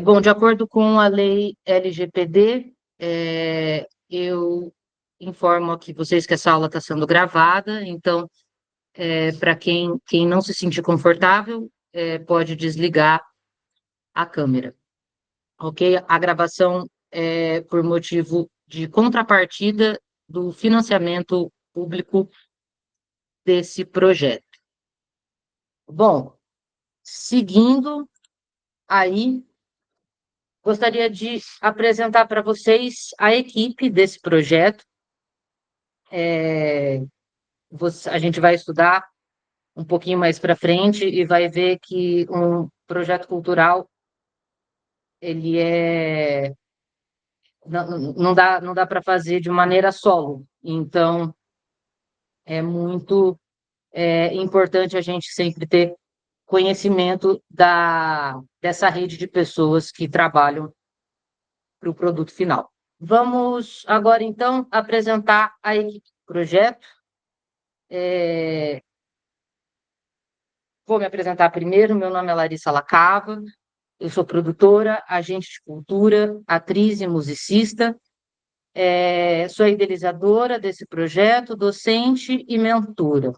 Bom, de acordo com a lei LGPD, eu informo aqui vocês que essa aula está sendo gravada, então, para quem não se sentir confortável, pode desligar a câmera, ok? A gravação é por motivo de contrapartida do financiamento público desse projeto. Bom, seguindo aí, gostaria de apresentar para vocês a equipe desse projeto. A gente vai estudar um pouquinho mais para frente e vai ver que um projeto cultural, ele não dá para fazer de maneira solo. Então, é muito importante a gente sempre ter conhecimento dessa rede de pessoas que trabalham para o produto final. Vamos agora, então, apresentar a equipe do projeto. Vou me apresentar primeiro. Meu nome é Larissa Lacava, eu sou produtora, agente de cultura, atriz e musicista. Sou idealizadora desse projeto, docente e mentora.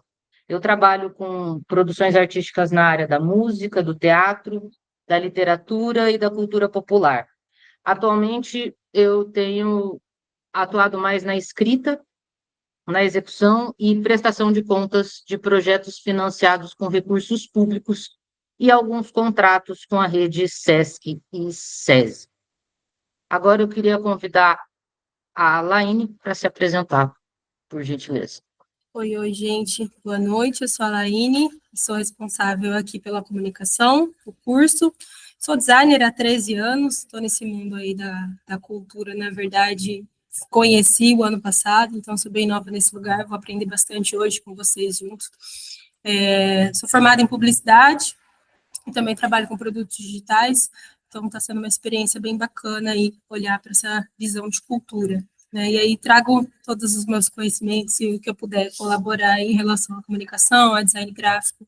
Eu trabalho com produções artísticas na área da música, do teatro, da literatura e da cultura popular. Atualmente, eu tenho atuado mais na escrita, na execução e prestação de contas de projetos financiados com recursos públicos e alguns contratos com a rede SESC e SESI. Agora eu queria convidar a Laine para se apresentar, por gentileza. Oi, gente. Boa noite. Eu sou a Laine, sou responsável aqui pela comunicação, o curso. Sou designer há 13 anos, estou nesse mundo aí da cultura, na verdade, conheci o ano passado, então sou bem nova nesse lugar, vou aprender bastante hoje com vocês juntos. Sou formada em publicidade e também trabalho com produtos digitais, então está sendo uma experiência bem bacana aí olhar para essa visão de cultura. E aí trago todos os meus conhecimentos e o que eu puder colaborar em relação à comunicação, a design gráfico,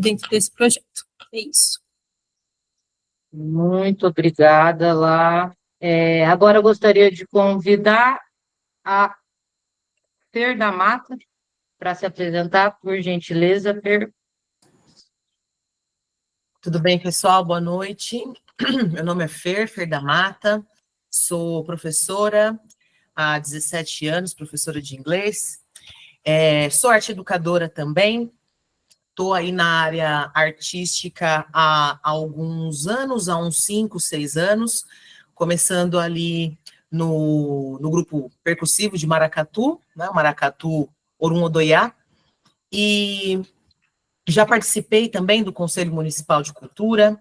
dentro desse projeto. É isso. Muito obrigada, Lá. Agora eu gostaria de convidar a Fer da Mata para se apresentar, por gentileza, Fer. Tudo bem, pessoal? Boa noite. Meu nome é Fer da Mata, sou professora há 17 anos, professora de inglês. Sou arte educadora também. Estou aí na área artística há alguns anos, há uns 5, 6 anos, começando ali no grupo percussivo de Maracatu, né? Maracatu Orum Odoiá, e já participei também do Conselho Municipal de Cultura.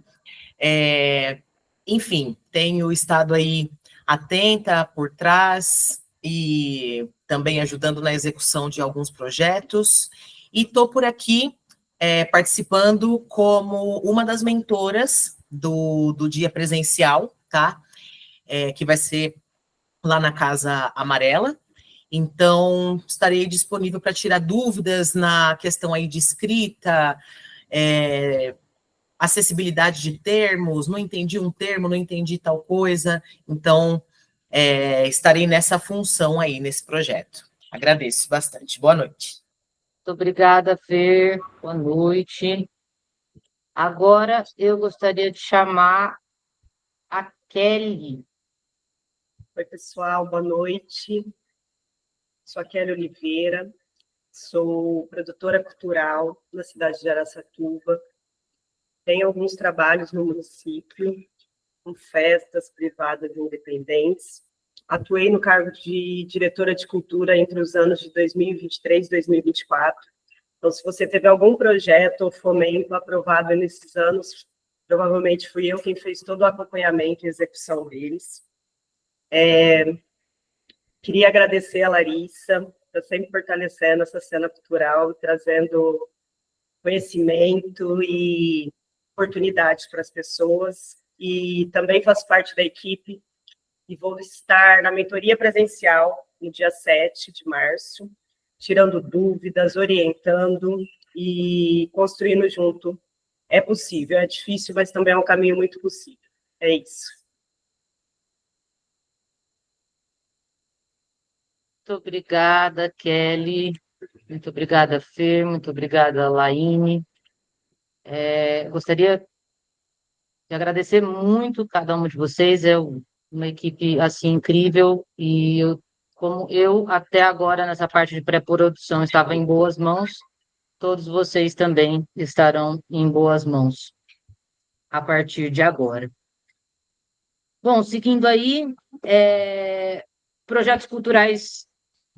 Enfim, tenho estado aí atenta por trás e também ajudando na execução de alguns projetos. E estou por aqui participando como uma das mentoras do dia presencial, tá? Que vai ser lá na Casa Amarela. Então, estarei disponível para tirar dúvidas na questão aí de escrita, acessibilidade de termos, não entendi um termo, não entendi tal coisa. Então, estarei nessa função aí, nesse projeto. Agradeço bastante. Boa noite. Muito obrigada, Fer. Boa noite. Agora eu gostaria de chamar a Kelly. Oi, pessoal, boa noite. Sou a Kelly Oliveira, sou produtora cultural na cidade de Araçatuba. Tenho alguns trabalhos no município, com festas privadas e independentes. Atuei no cargo de diretora de cultura entre os anos de 2023 e 2024. Então, se você teve algum projeto ou fomento aprovado nesses anos, provavelmente fui eu quem fez todo o acompanhamento e execução deles. Queria agradecer a Larissa por sempre fortalecendo essa cena cultural, trazendo conhecimento e oportunidades para as pessoas. E também faço parte da equipe e vou estar na mentoria presencial no dia 7 de março, tirando dúvidas, orientando e construindo junto é possível, é difícil, mas também é um caminho muito possível. É isso. Muito obrigada, Kelly. Muito obrigada, Fer. Muito obrigada, Laine. Gostaria de agradecer muito cada um de vocês. Uma equipe assim incrível e como eu até agora nessa parte de pré-produção estava em boas mãos, todos vocês também estarão em boas mãos a partir de agora. Bom, seguindo aí, projetos culturais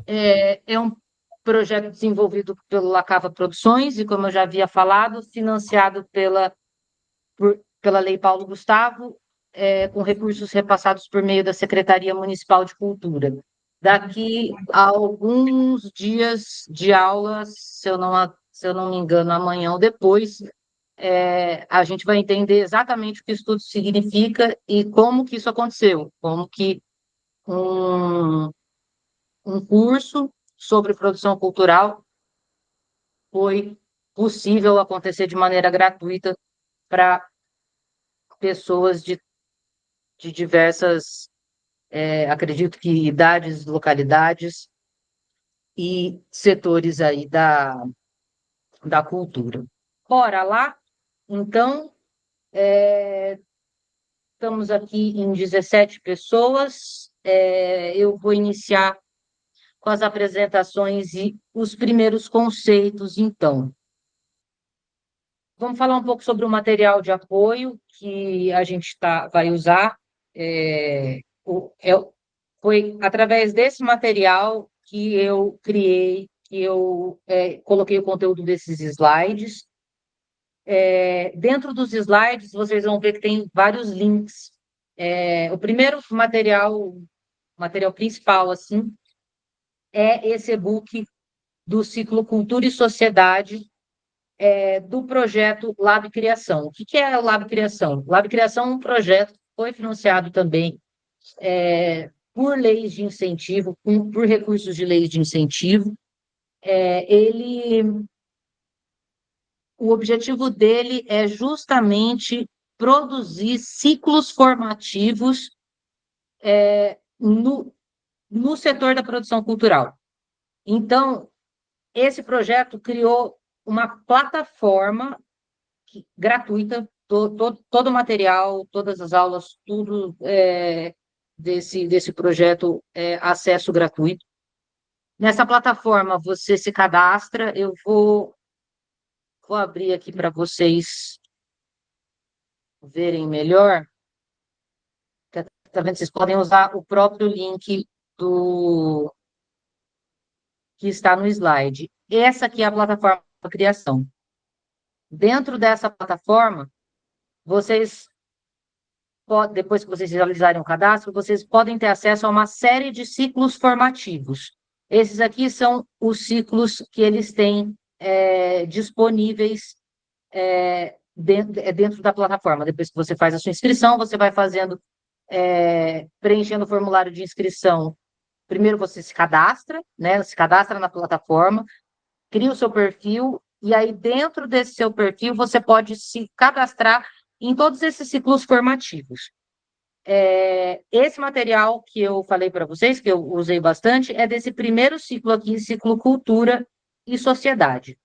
é um projeto desenvolvido pelo Lacava Produções e, como eu já havia falado, financiado pela Lei Paulo Gustavo, com recursos repassados por meio da Secretaria Municipal de Cultura. Daqui a alguns dias de aula, se eu não me engano, amanhã ou depois, a gente vai entender exatamente o que isso tudo significa e como que isso aconteceu, como que um, um curso sobre produção cultural foi possível acontecer de maneira gratuita para pessoas de diversas, acredito que idades, localidades e setores aí da cultura. Bora lá? Então, estamos aqui em 17 pessoas. Eu vou iniciar com as apresentações e os primeiros conceitos, então. Vamos falar um pouco sobre o material de apoio que a gente vai usar. É, foi através desse material que eu criei, que eu coloquei o conteúdo desses slides. Dentro dos slides, vocês vão ver que tem vários links. O primeiro material principal, assim, é esse e-book do ciclo Cultura e Sociedade, do projeto Lab Criação. O que é o Lab Criação? O Lab Criação é um projeto que foi financiado também por leis de incentivo, por recursos de leis de incentivo. O objetivo dele é justamente produzir ciclos formativos no setor da produção cultural. Então, esse projeto criou uma plataforma gratuita, todo o material, todas as aulas, tudo desse projeto é acesso gratuito. Nessa plataforma, você se cadastra, eu vou abrir aqui para vocês verem melhor. Tá vendo? Vocês podem usar o próprio link que está no slide. Essa aqui é a plataforma de criação. Dentro dessa plataforma, depois que vocês realizarem o cadastro, vocês podem ter acesso a uma série de ciclos formativos. Esses aqui são os ciclos que eles têm disponíveis dentro da plataforma. Depois que você faz a sua inscrição, você vai preenchendo o formulário de inscrição. Primeiro você se cadastra, né? Se cadastra na plataforma, cria o seu perfil, e aí dentro desse seu perfil você pode se cadastrar em todos esses ciclos formativos. Esse material que eu falei para vocês, que eu usei bastante, é desse primeiro ciclo aqui, ciclo Cultura e Sociedade.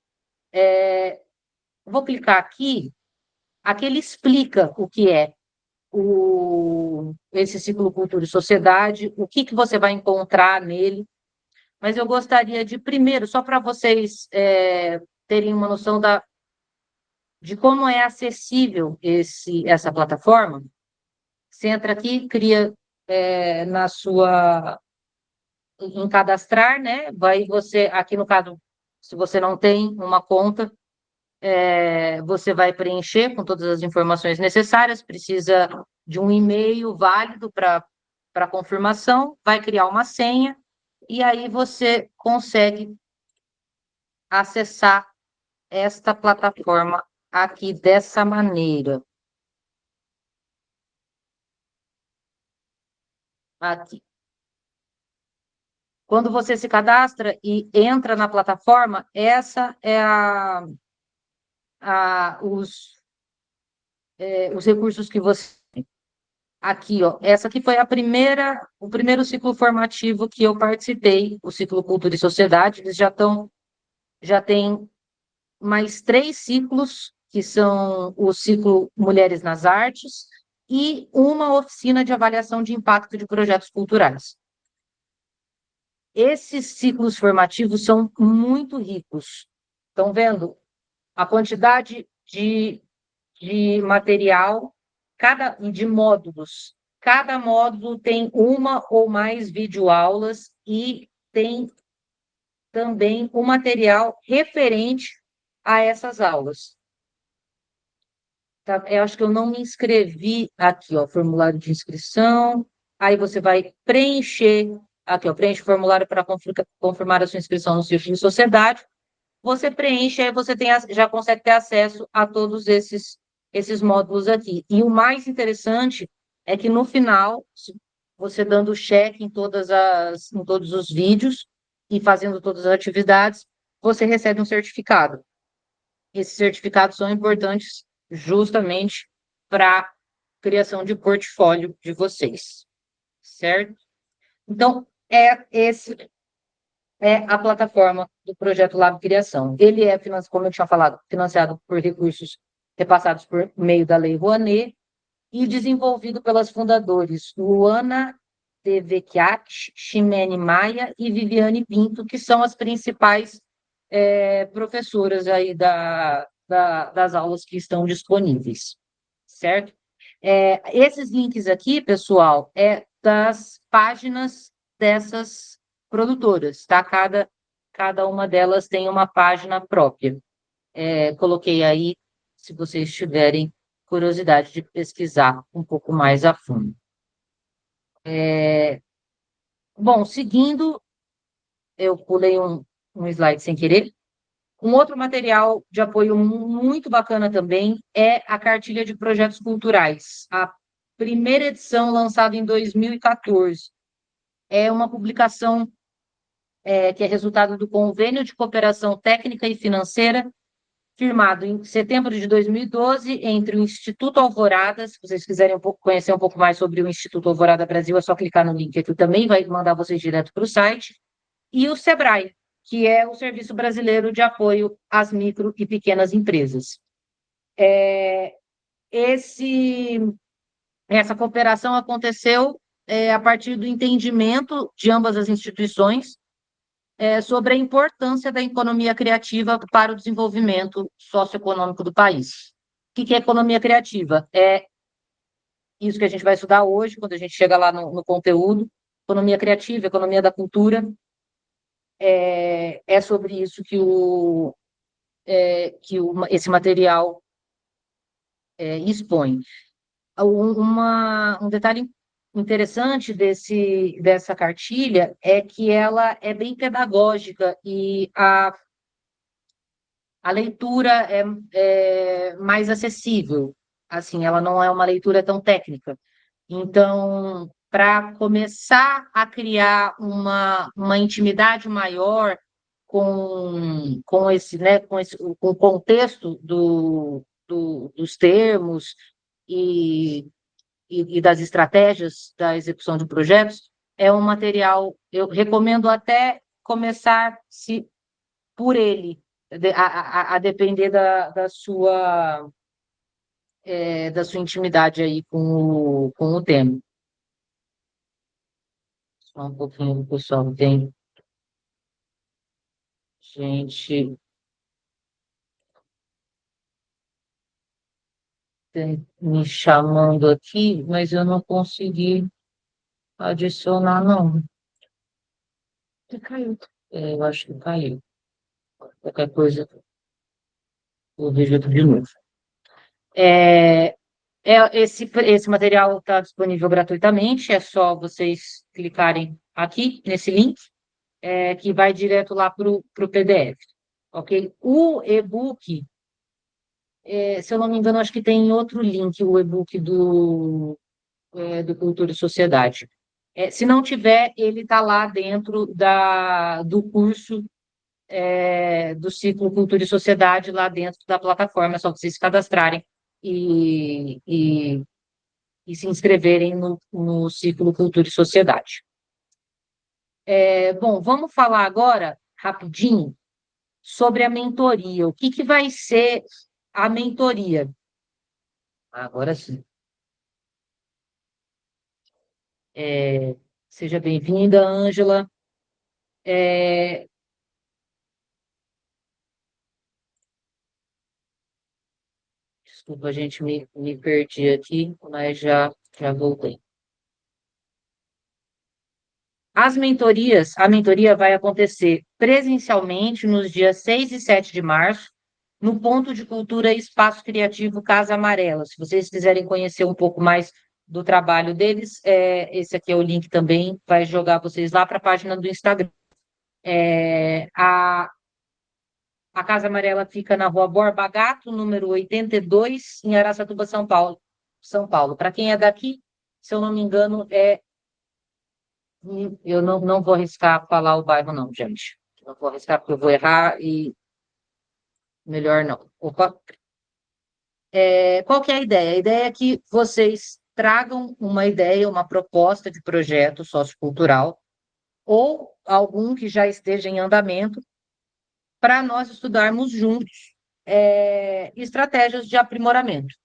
Vou clicar aqui, ele explica o que é esse ciclo Cultura e Sociedade, o que você vai encontrar nele, mas eu gostaria de, primeiro, só para vocês terem uma noção de como é acessível essa plataforma. Você entra aqui, cria em cadastrar, né? Aqui no caso, se você não tem uma conta, você vai preencher com todas as informações necessárias, precisa de um e-mail válido para confirmação, vai criar uma senha, e aí você consegue acessar esta plataforma aqui dessa maneira. Aqui. Quando você se cadastra e entra na plataforma, essa é os recursos que você... Aqui, ó, essa aqui foi o primeiro ciclo formativo que eu participei, o ciclo Cultura e Sociedade. Eles já têm mais 3 ciclos, que são o ciclo Mulheres nas Artes, e uma oficina de avaliação de impacto de projetos culturais. Esses ciclos formativos são muito ricos. Estão vendo a quantidade de material e de módulos. Cada módulo tem uma ou mais videoaulas e tem também o material referente a essas aulas. Tá? Eu acho que eu não me inscrevi aqui, ó, formulário de inscrição. Aí você vai preencher aqui, ó, preenche o formulário para confirmar a sua inscrição no Círculo de Sociedade. Você preenche, aí você já consegue ter acesso a todos esses módulos aqui. E o mais interessante é que no final, você dando check em todos os vídeos e fazendo todas as atividades, você recebe um certificado. Esses certificados são importantes justamente para a criação de portfólio de vocês, certo? Então, esse é a plataforma do projeto Lab Criação. Ele é, como eu tinha falado, financiado por recursos repassados por meio da Lei Rouanet e desenvolvido pelas fundadoras Luana Devecchiat, Ximene Maia e Viviane Pinto, que são as principais professoras aí das aulas que estão disponíveis, certo? Esses links aqui, pessoal, das páginas dessas produtoras, tá? Cada uma delas tem uma página própria. Coloquei aí, se vocês tiverem curiosidade de pesquisar um pouco mais a fundo. Bom, seguindo, eu pulei um slide sem querer. Um outro material de apoio muito bacana também é a Cartilha de Projetos Culturais, a primeira edição lançada em 2014. É uma publicação que é resultado do Convênio de Cooperação Técnica e Financeira, firmado em setembro de 2012 entre o Instituto Alvorada. Se vocês quiserem conhecer um pouco mais sobre o Instituto Alvorada Brasil, é só clicar no link aqui também, vai mandar vocês direto para o site, e o SEBRAE, que é o Serviço Brasileiro de Apoio às Micro e Pequenas Empresas. Essa cooperação aconteceu a partir do entendimento de ambas as instituições sobre a importância da economia criativa para o desenvolvimento socioeconômico do país. O que é economia criativa? É isso que a gente vai estudar hoje, quando a gente chega lá no conteúdo. Economia criativa, economia da cultura. É sobre isso que esse material expõe. Um detalhe interessante dessa cartilha é que ela é bem pedagógica e a leitura é mais acessível. Assim, ela não é uma leitura tão técnica. Então, para começar a criar uma intimidade maior com esse, né, com o contexto dos termos e das estratégias da execução de projetos, é um material, eu recomendo até começar por ele, a depender da sua intimidade aí com o tema. Só um pouquinho, pessoal, tem gente me chamando aqui, mas eu não consegui adicionar, não. Caiu. Eu acho que caiu. Qualquer coisa, eu vejo aqui de novo. Esse material está disponível gratuitamente, é só vocês clicarem aqui nesse link, que vai direto lá para o PDF, ok? O e-book, se eu não me engano, acho que tem outro link, o e-book do Cultura e Sociedade. Se não tiver, ele está lá dentro do curso do ciclo Cultura e Sociedade, lá dentro da plataforma, é só vocês se cadastrarem e se inscreverem no ciclo Cultura e Sociedade. Bom, vamos falar agora, rapidinho, sobre a mentoria. O que vai ser a mentoria? Agora sim. Seja bem-vinda, Ângela. Desculpa, gente, me perdi aqui, mas já voltei. A mentoria vai acontecer presencialmente nos dias 6 e 7 de março, no Ponto de Cultura Espaço Criativo Casa Amarela. Se vocês quiserem conhecer um pouco mais do trabalho deles, esse aqui é o link também, vai jogar vocês lá para a página do Instagram. A Casa Amarela fica na Rua Borba Gato, número 82, em Araçatuba, São Paulo. Para quem é daqui, se eu não me engano, eu não vou arriscar falar o bairro, não, gente. Não vou arriscar porque eu vou errar e melhor não. Opa. Qual que é a ideia? A ideia é que vocês tragam uma ideia, uma proposta de projeto sociocultural ou algum que já esteja em andamento para nós estudarmos juntos estratégias de aprimoramento.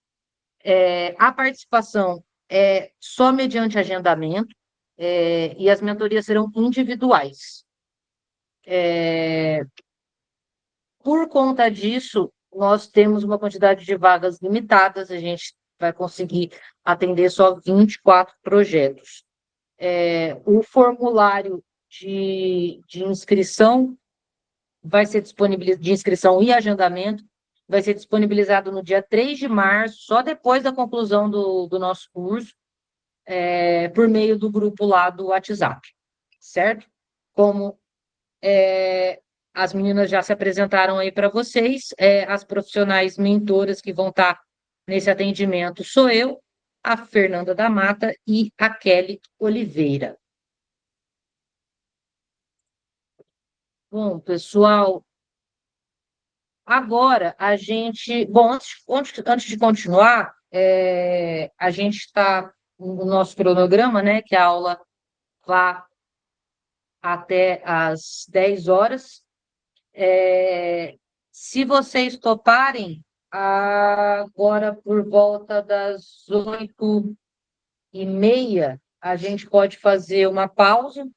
A participação é só mediante agendamento e as mentorias serão individuais. Por conta disso, nós temos uma quantidade de vagas limitadas, a gente vai conseguir atender só 24 projetos. O formulário de inscrição vai ser disponibilizado, de inscrição e agendamento, vai ser disponibilizado no dia 3 de março, só depois da conclusão do nosso curso, por meio do grupo lá do WhatsApp, certo? Como as meninas já se apresentaram aí para vocês, as profissionais mentoras que vão estar nesse atendimento sou eu, a Fernanda da Mata e a Kelly Oliveira. Bom, pessoal, agora a gente... Bom, antes de continuar, a gente está no nosso cronograma, né, que a aula vá até às 10 horas. Se vocês toparem, agora por volta das 8h30, a gente pode fazer uma pausa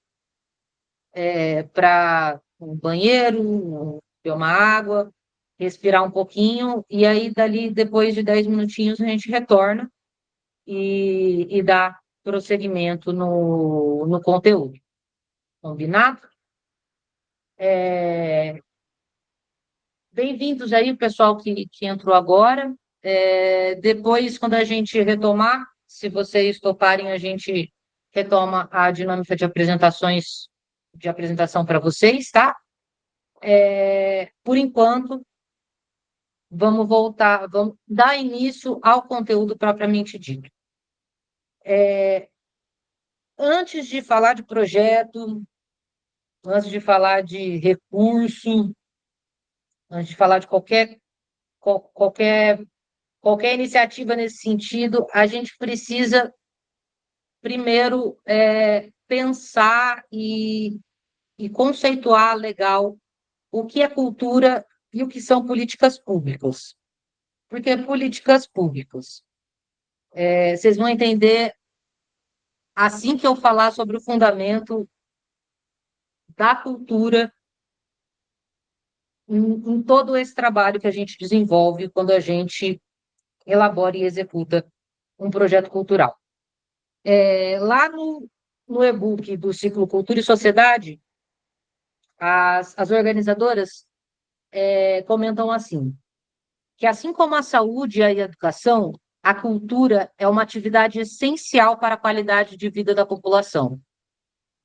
para um banheiro, beber uma água, respirar um pouquinho, e aí, dali, depois de 10 minutinhos, a gente retorna e dá prosseguimento no conteúdo. Combinado? Bem-vindos aí, o pessoal que entrou agora. Depois, quando a gente retomar, se vocês toparem, a gente retoma a dinâmica de apresentação para vocês, tá? Por enquanto, vamos dar início ao conteúdo propriamente dito. Antes de falar de projeto, antes de falar de recurso, antes de falar de qualquer iniciativa nesse sentido, a gente precisa, primeiro, pensar e conceituar legal o que é cultura e o que são políticas públicas. Porque políticas públicas, vocês vão entender assim que eu falar sobre o fundamento da cultura em todo esse trabalho que a gente desenvolve quando a gente elabora e executa um projeto cultural. Lá no e-book do ciclo Cultura e Sociedade, as organizadoras comentam assim, que assim como a saúde e a educação, a cultura é uma atividade essencial para a qualidade de vida da população.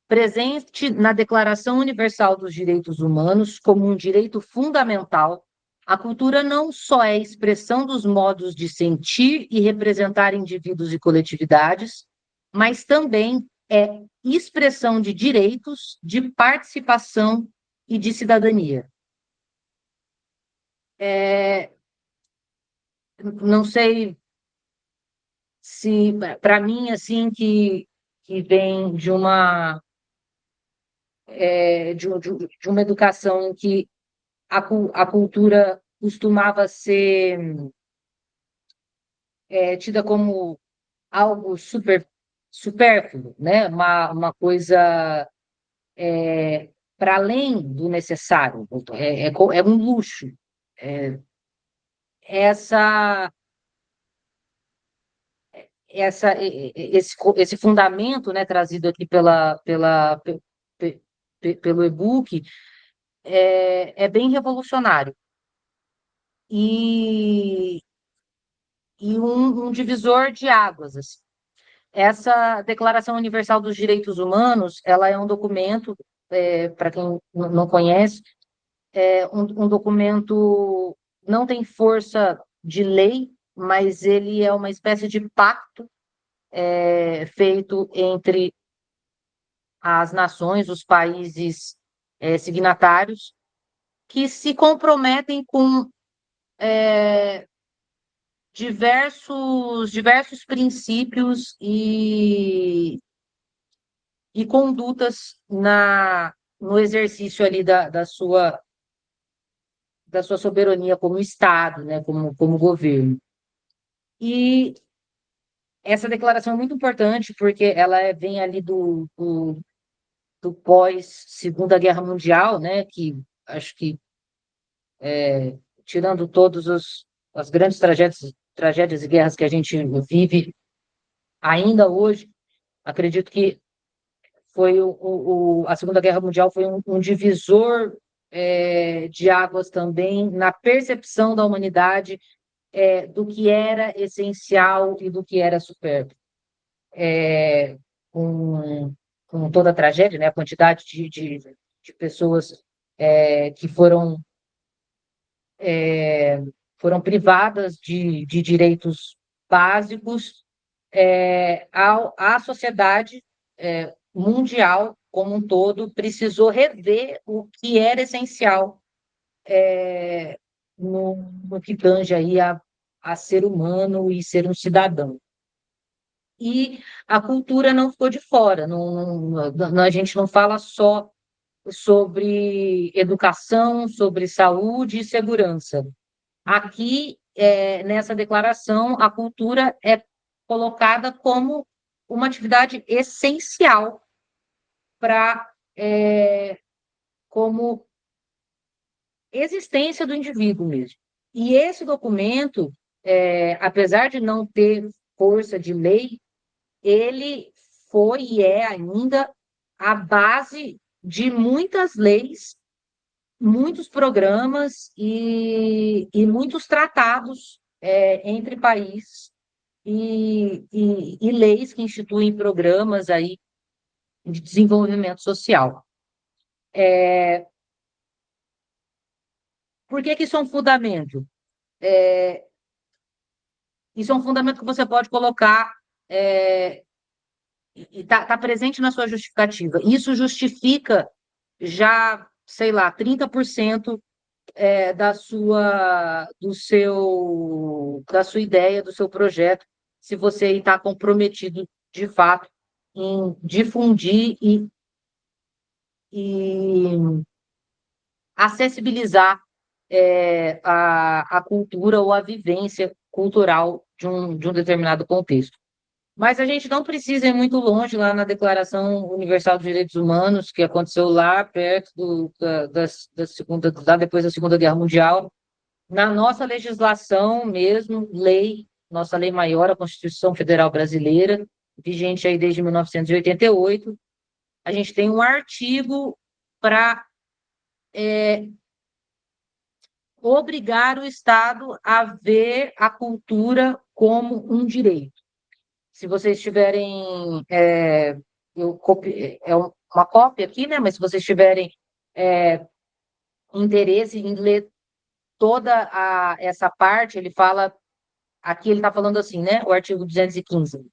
Presente na Declaração Universal dos Direitos Humanos como um direito fundamental, a cultura não só é expressão dos modos de sentir e representar indivíduos e coletividades, mas também é expressão de direitos, de participação e de cidadania. não sei se, para mim, assim, que vem de uma, de uma educação em que a cultura costumava ser tida como algo supérfluo, né? Uma coisa para além do necessário, é um luxo. É, essa, esse fundamento, né, trazido aqui pelo e-book é bem revolucionário e, e um divisor de águas, assim. Essa Declaração Universal dos Direitos Humanos, ela é um documento, para quem não conhece, um documento, não tem força de lei, mas ele é uma espécie de pacto feito entre as nações, os países signatários, que se comprometem com diversos princípios e condutas no exercício ali da sua soberania como Estado, né, como governo. E essa declaração é muito importante porque ela vem ali do pós-Segunda Guerra Mundial, né, que acho que, tirando todas as grandes tragédias e guerras que a gente vive ainda hoje, acredito que foi a Segunda Guerra Mundial foi um divisor de águas também na percepção da humanidade do que era essencial e do que era supérfluo. Com, com toda a tragédia, né, a quantidade de pessoas que foram privadas de direitos básicos, a sociedade mundial como um todo precisou rever o que era essencial no que tange aí a ser humano e ser um cidadão. E a cultura não ficou de fora, a gente não fala só sobre educação, sobre saúde e segurança. Aqui, nessa declaração, a cultura é colocada como uma atividade essencial para como existência do indivíduo mesmo. E esse documento, apesar de não ter força de lei, ele foi e é ainda a base de muitas leis, muitos programas e muitos tratados entre países e leis que instituem programas aí de desenvolvimento social. Por que isso é um fundamento? Isso é um fundamento que você pode colocar e está presente na sua justificativa. Isso justifica já, sei lá, 30% da sua ideia, do seu projeto, se você está comprometido, de fato, em difundir e acessibilizar a cultura ou a vivência cultural de um determinado contexto. Mas a gente não precisa ir muito longe lá na Declaração Universal dos Direitos Humanos, que aconteceu lá perto depois da Segunda Guerra Mundial. Na nossa legislação mesmo, nossa lei maior, a Constituição Federal Brasileira, vigente aí desde 1988, a gente tem um artigo para obrigar o Estado a ver a cultura como um direito. Se vocês tiverem, uma cópia aqui, né? Mas se vocês tiverem interesse em ler toda essa parte, ele fala, aqui ele está falando assim, né? O artigo 215.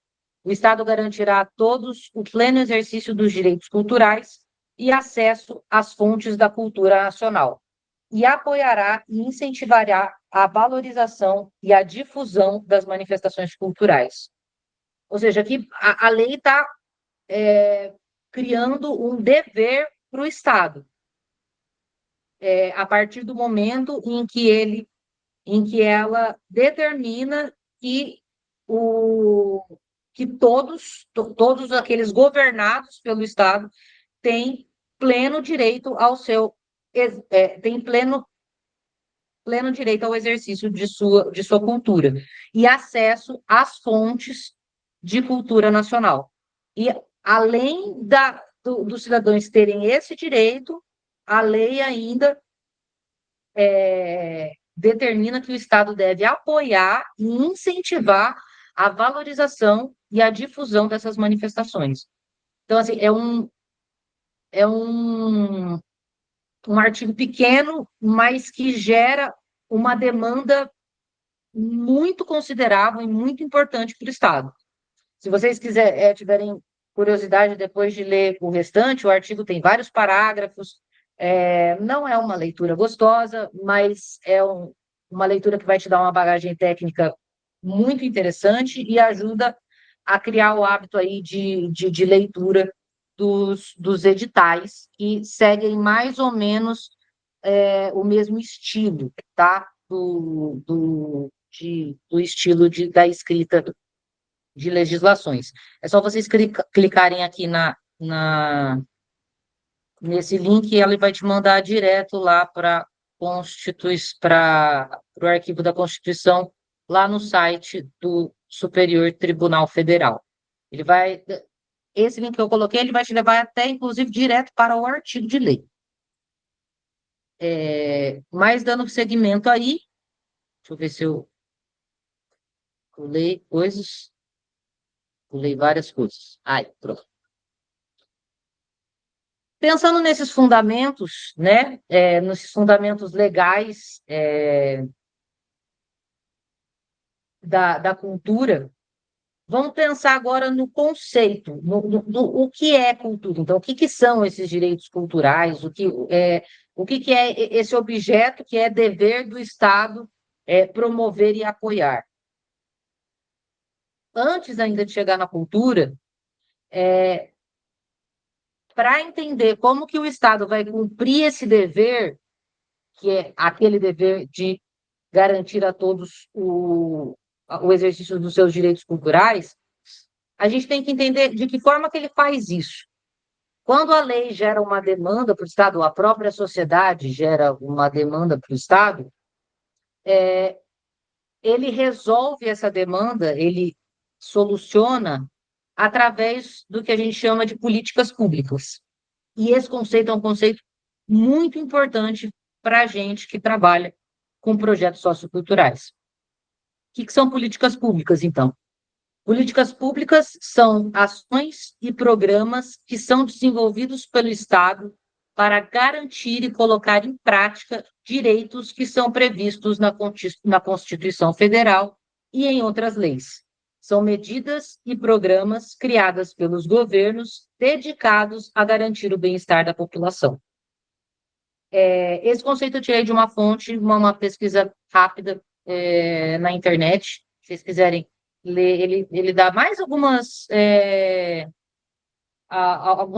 O Estado garantirá a todos o pleno exercício dos direitos culturais e acesso às fontes da cultura nacional, e apoiará e incentivará a valorização e a difusão das manifestações culturais. Ou seja, aqui a lei está criando um dever para o Estado, a partir do momento em que ela determina que todos aqueles governados pelo Estado têm pleno direito têm pleno direito ao exercício de sua cultura e acesso às fontes de cultura nacional. E, além dos cidadãos terem esse direito, a lei ainda determina que o Estado deve apoiar e incentivar a valorização e a difusão dessas manifestações. Então, assim, é um artigo pequeno, mas que gera uma demanda muito considerável e muito importante para o Estado. Se vocês tiverem curiosidade depois de ler o restante, o artigo tem vários parágrafos, não é uma leitura gostosa, mas é uma leitura que vai te dar uma bagagem técnica muito interessante e ajuda a criar o hábito aí de leitura dos editais, que seguem mais ou menos o mesmo estilo, tá? Do estilo da escrita de legislações. É só vocês clicarem aqui nesse link e ele vai te mandar direto lá para o arquivo da Constituição, lá no site do Superior Tribunal Federal. Esse link que eu coloquei, ele vai te levar até, inclusive, direto para o artigo de lei. Mas dando seguimento aí, deixa eu ver se eu pulei coisas. Pulei várias coisas. Pronto. Pensando nesses fundamentos, né, nesses fundamentos legais da cultura, vamos pensar agora no conceito, o que é cultura. Então, o que são esses direitos culturais, o que é esse objeto que é dever do Estado promover e apoiar. Antes ainda de chegar na cultura, para entender como que o Estado vai cumprir esse dever, que é aquele dever de garantir a todos o exercício dos seus direitos culturais, a gente tem que entender de que forma que ele faz isso. Quando a lei gera uma demanda para o Estado, ou a própria sociedade gera uma demanda para o Estado, ele resolve essa demanda, ele soluciona através do que a gente chama de políticas públicas. E esse conceito é um conceito muito importante para a gente que trabalha com projetos socioculturais. O que são políticas públicas, então? Políticas públicas são ações e programas que são desenvolvidos pelo Estado para garantir e colocar em prática direitos que são previstos na Constituição Federal e em outras leis. São medidas e programas criadas pelos governos dedicados a garantir o bem-estar da população. Esse conceito eu tirei de uma fonte, uma pesquisa rápida na internet. Se vocês quiserem ler, ele dá mais alguns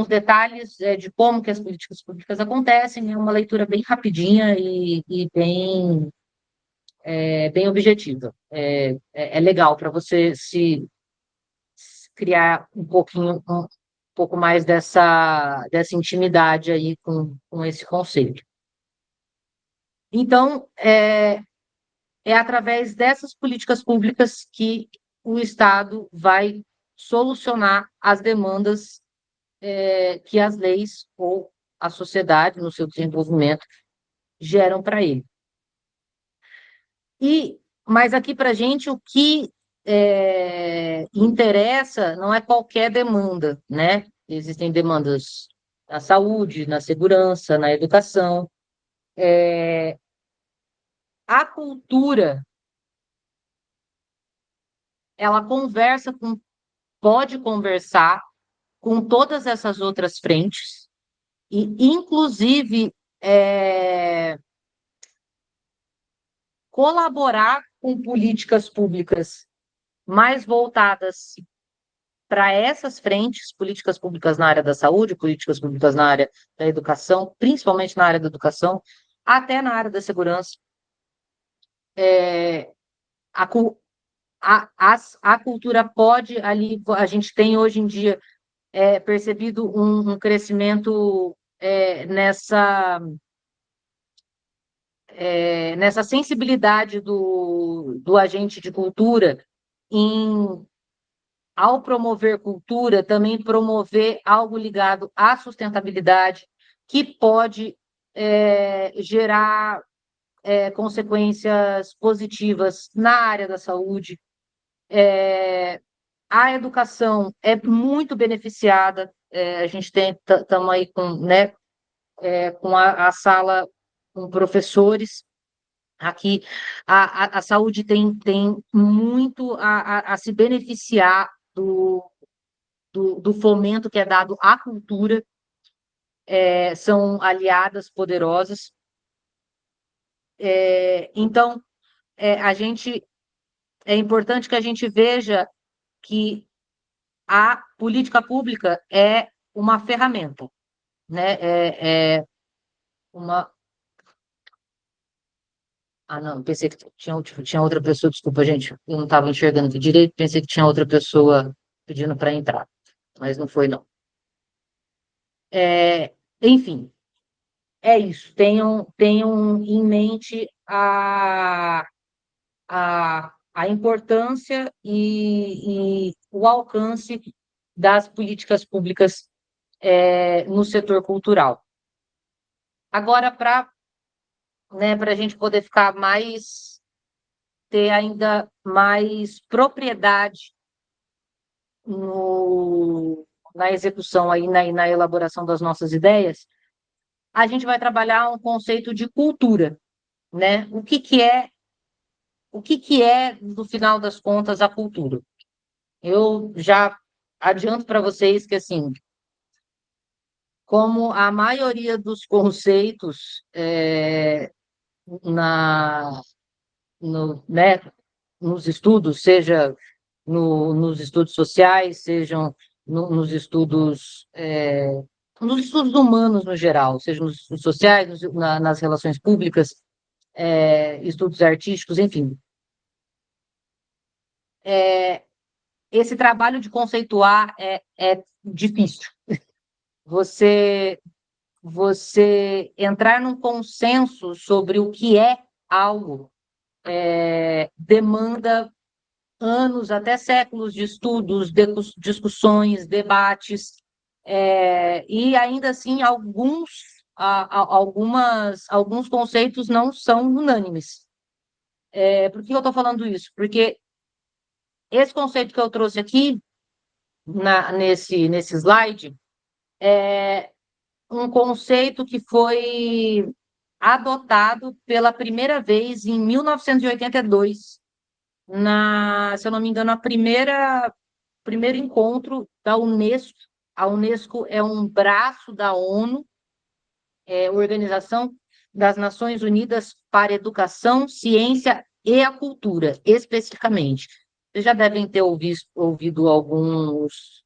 detalhes de como que as políticas públicas acontecem. É uma leitura bem rapidinha e bem objetiva. É legal para você se criar um pouco mais dessa intimidade aí com esse conceito. Então, é através dessas políticas públicas que o Estado vai solucionar as demandas que as leis ou a sociedade, no seu desenvolvimento, geram para ele. Mas aqui para a gente, o que interessa não é qualquer demanda, né? Existem demandas na saúde, na segurança, na educação. A cultura, ela pode conversar com todas essas outras frentes, e, inclusive, colaborar com políticas públicas mais voltadas para essas frentes, políticas públicas na área da saúde, políticas públicas na área da educação, principalmente na área da educação, até na área da segurança. A, a cultura pode ali, a gente tem hoje em dia percebido um crescimento nessa sensibilidade do agente de cultura em, ao promover cultura, também promover algo ligado à sustentabilidade, que pode gerar consequências positivas na área da saúde. A educação é muito beneficiada, a gente estamos aí com, né, com a sala com professores aqui, a saúde tem muito a se beneficiar do fomento que é dado à cultura, são aliadas poderosas. Então, é importante que a gente veja que a política pública é uma ferramenta, né? Uma... Ah, não, pensei que tinha outra pessoa, desculpa, gente, eu não estava enxergando aqui direito, pensei que tinha outra pessoa pedindo para entrar, mas não foi, não. Enfim, é isso, tenham em mente a importância e o alcance das políticas públicas no setor cultural. Agora, para a gente poder ter ainda mais propriedade na execução, aí, na elaboração das nossas ideias, a gente vai trabalhar um conceito de cultura, né? O que é, no final das contas, a cultura? Eu já adianto para vocês que, assim, como a maioria dos conceitos né, nos estudos, seja nos estudos sociais, sejam nos estudos humanos no geral, seja nos estudos sociais, nas relações públicas, estudos artísticos, enfim. Esse trabalho de conceituar é difícil. Você entrar num consenso sobre o que é algo demanda anos, até séculos de estudos, discussões, debates, e ainda assim alguns conceitos não são unânimes. Por que eu estou falando isso? Porque esse conceito que eu trouxe aqui, nesse slide, é um conceito que foi adotado pela primeira vez em 1982, se eu não me engano, primeiro encontro da Unesco. A Unesco é um braço da ONU, Organização das Nações Unidas para a Educação, Ciência e a Cultura, especificamente. Vocês já devem ter ouvido algumas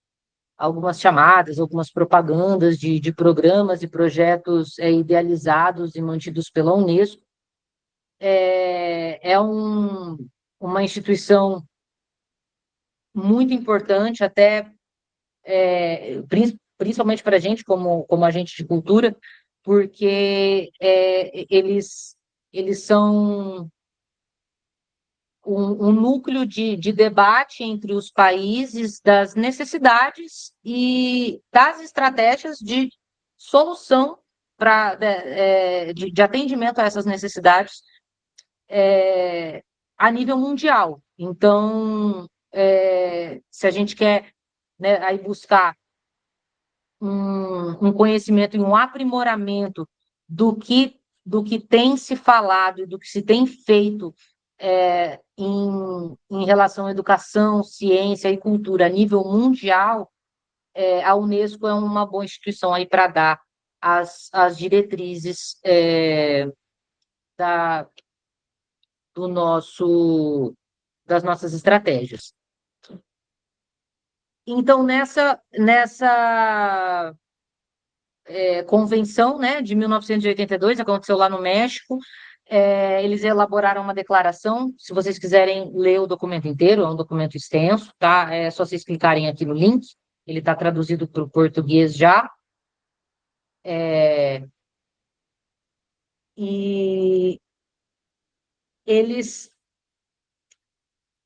chamadas, algumas propagandas de programas e projetos idealizados e mantidos pela Unesco. É uma instituição muito importante, até principalmente para a gente, como agente de cultura, porque eles são um núcleo de debate entre os países das necessidades e das estratégias de solução de atendimento a essas necessidades a nível mundial. Então, se a gente quer, né, aí buscar um conhecimento e um aprimoramento do que tem se falado e do que se tem feito em relação à educação, ciência e cultura a nível mundial, a Unesco é uma boa instituição aí para dar as diretrizes das nossas estratégias. Então, nessa convenção, né, de 1982, aconteceu lá no México, eles elaboraram uma declaração. Se vocês quiserem ler o documento inteiro, é um documento extenso, tá? É só vocês clicarem aqui no link, ele está traduzido para o português já. E eles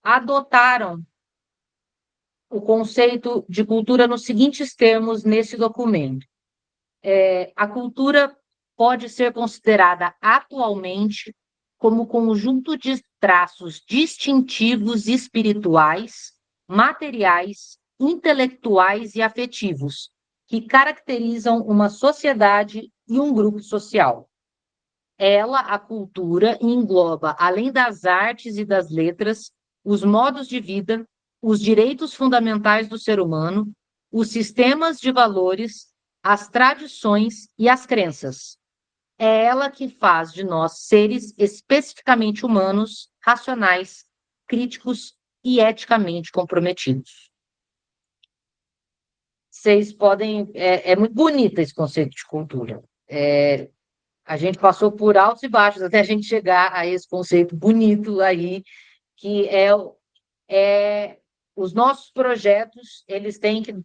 adotaram o conceito de cultura nos seguintes termos nesse documento. A cultura pode ser considerada atualmente como conjunto de traços distintivos espirituais, materiais, intelectuais e afetivos, que caracterizam uma sociedade e um grupo social. Ela, a cultura, engloba, além das artes e das letras, os modos de vida, os direitos fundamentais do ser humano, os sistemas de valores, as tradições e as crenças. É ela que faz de nós seres especificamente humanos, racionais, críticos e eticamente comprometidos. Vocês podem... É muito bonito esse conceito de cultura. A gente passou por altos e baixos até a gente chegar a esse conceito bonito aí, que os nossos projetos, eles têm que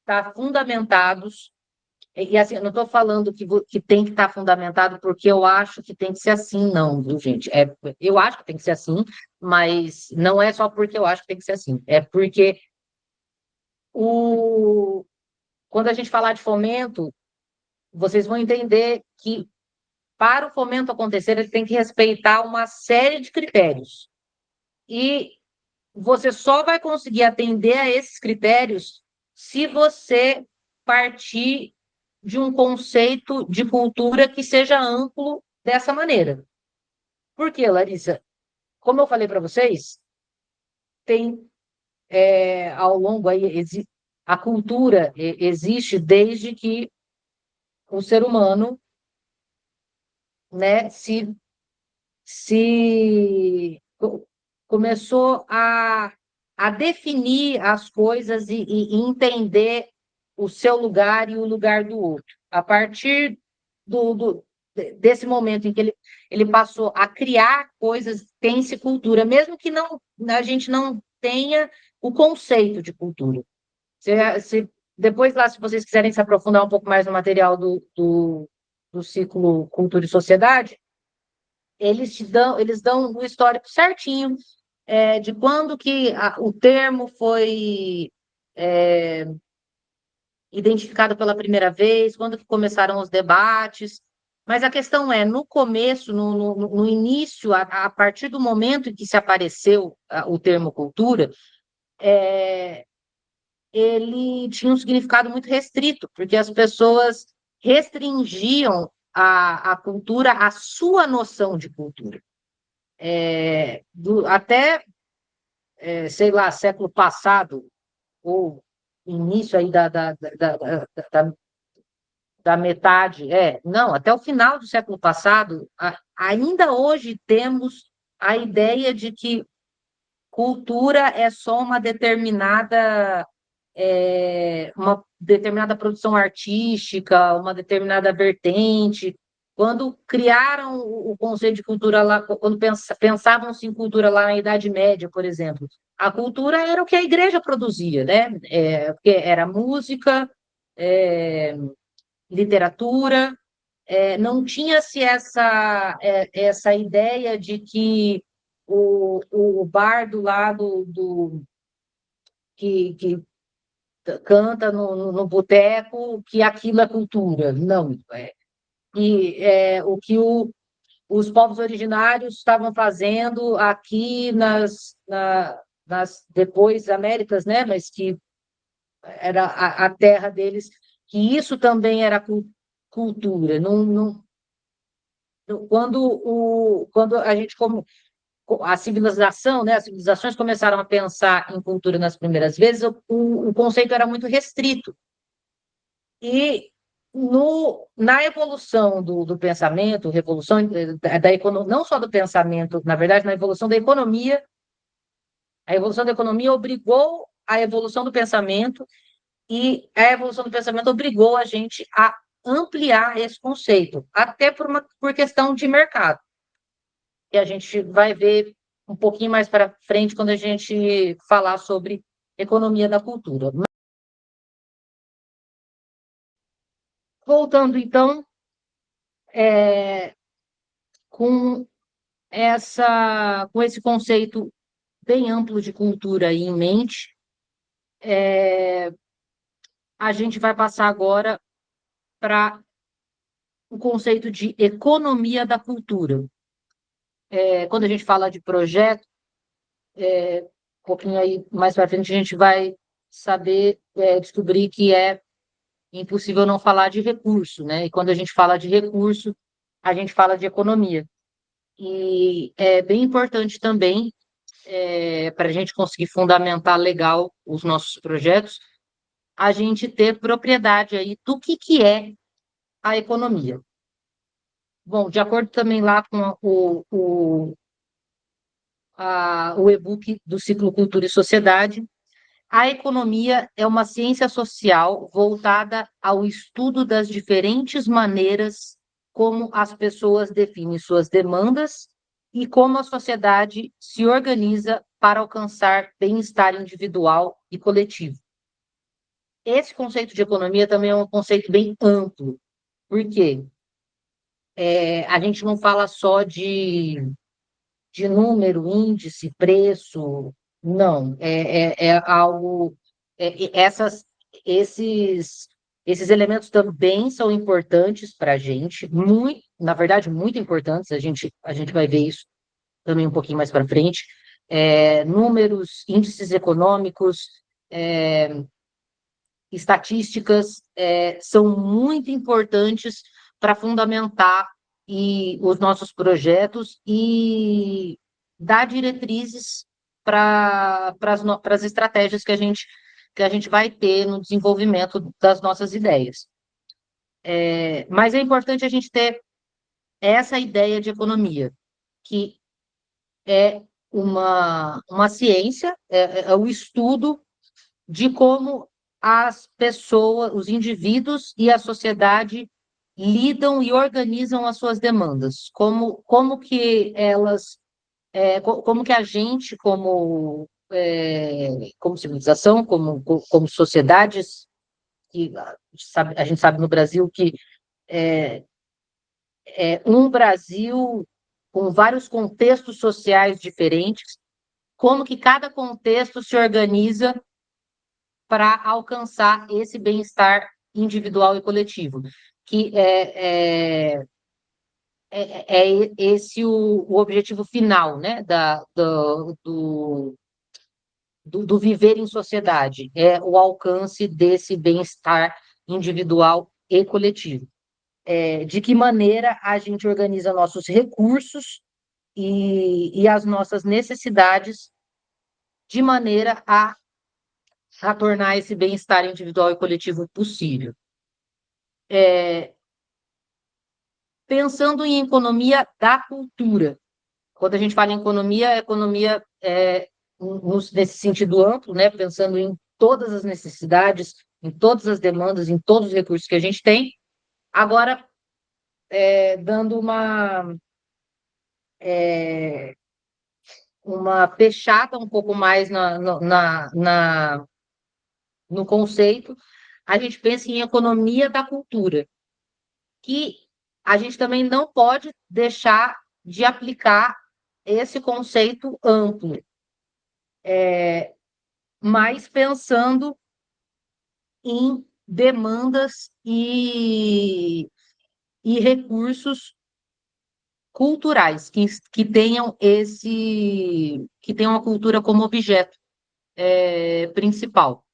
estar fundamentados. E assim, eu não estou falando que tem que estar fundamentado porque eu acho que tem que ser assim, não, viu, gente? Eu acho que tem que ser assim, mas não é só porque eu acho que tem que ser assim. É porque quando a gente falar de fomento, vocês vão entender que para o fomento acontecer, ele tem que respeitar uma série de critérios. E você só vai conseguir atender a esses critérios se você partir de um conceito de cultura que seja amplo dessa maneira. Por quê, Larissa? Como eu falei para vocês, tem ao longo aí, a cultura existe desde que o ser humano, né, começou a definir as coisas e entender o seu lugar e o lugar do outro. A partir desse momento em que ele passou a criar coisas, tem-se cultura, mesmo que a gente não tenha o conceito de cultura. Depois, lá, se vocês quiserem se aprofundar um pouco mais no material do ciclo Cultura e Sociedade, eles dão o histórico certinho de quando que o termo foi identificado pela primeira vez, quando que começaram os debates. Mas a questão no começo, no início, a partir do momento em que se apareceu o termo cultura, ele tinha um significado muito restrito, porque as pessoas restringiam a cultura, a sua noção de cultura. Até, sei lá, século passado, ou início aí da metade, não, até o final do século passado, ainda hoje temos a ideia de que cultura é só uma determinada produção artística, uma determinada vertente. Quando criaram o conceito de cultura lá, quando pensavam-se em cultura lá na Idade Média, por exemplo, a cultura era o que a igreja produzia, né? Porque era música, literatura, não tinha-se essa ideia de que o bardo lá que canta no boteco, que aquilo é cultura. Não. O que os povos originários estavam fazendo aqui nas depois Américas, né? Mas que era a terra deles, que isso também era cultura. Quando a gente a civilização, né, as civilizações começaram a pensar em cultura nas primeiras vezes, o conceito era muito restrito. E Na evolução do pensamento, revolução da economia, não só do pensamento, na verdade, na evolução da economia, a evolução da economia obrigou a evolução do pensamento, e a evolução do pensamento obrigou a gente a ampliar esse conceito, até por questão de mercado. E a gente vai ver um pouquinho mais para frente quando a gente falar sobre economia da cultura. Voltando, então, com esse conceito bem amplo de cultura aí em mente, a gente vai passar agora para o conceito de economia da cultura. Quando a gente fala de projeto, um pouquinho aí mais para frente, a gente vai saber descobrir que é impossível não falar de recurso, né? E quando a gente fala de recurso, a gente fala de economia. E é bem importante também, para a gente conseguir fundamentar legal os nossos projetos, a gente ter propriedade aí do que é a economia. Bom, de acordo também lá com o e-book do Ciclo Cultura e Sociedade, a economia é uma ciência social voltada ao estudo das diferentes maneiras como as pessoas definem suas demandas e como a sociedade se organiza para alcançar bem-estar individual e coletivo. Esse conceito de economia também é um conceito bem amplo, porque a gente não fala só de número, índice, preço, não, é algo, esses elementos também são importantes para a gente, muito, na verdade, muito importantes, a gente vai ver isso também um pouquinho mais para frente, números, índices econômicos, estatísticas, são muito importantes para fundamentar os nossos projetos e dar diretrizes para as estratégias que a gente vai ter no desenvolvimento das nossas ideias. Mas é importante a gente ter essa ideia de economia, que é uma ciência, é o estudo de como as pessoas, os indivíduos e a sociedade lidam e organizam as suas demandas, como que elas, como que a gente, como civilização, como sociedades, que a gente sabe no Brasil que é um Brasil com vários contextos sociais diferentes, como que cada contexto se organiza para alcançar esse bem-estar individual e coletivo, que é esse o objetivo final, né, do viver em sociedade, é o alcance desse bem-estar individual e coletivo. De que maneira a gente organiza nossos recursos e as nossas necessidades de maneira a tornar esse bem-estar individual e coletivo possível. Pensando em economia da cultura, quando a gente fala em economia, economia nesse sentido amplo, né, pensando em todas as necessidades, em todas as demandas, em todos os recursos que a gente tem. Agora, dando uma fechada um pouco mais no conceito, a gente pensa em economia da cultura, que a gente também não pode deixar de aplicar esse conceito amplo, mas pensando em demandas e recursos culturais que tenham a cultura como objeto principal.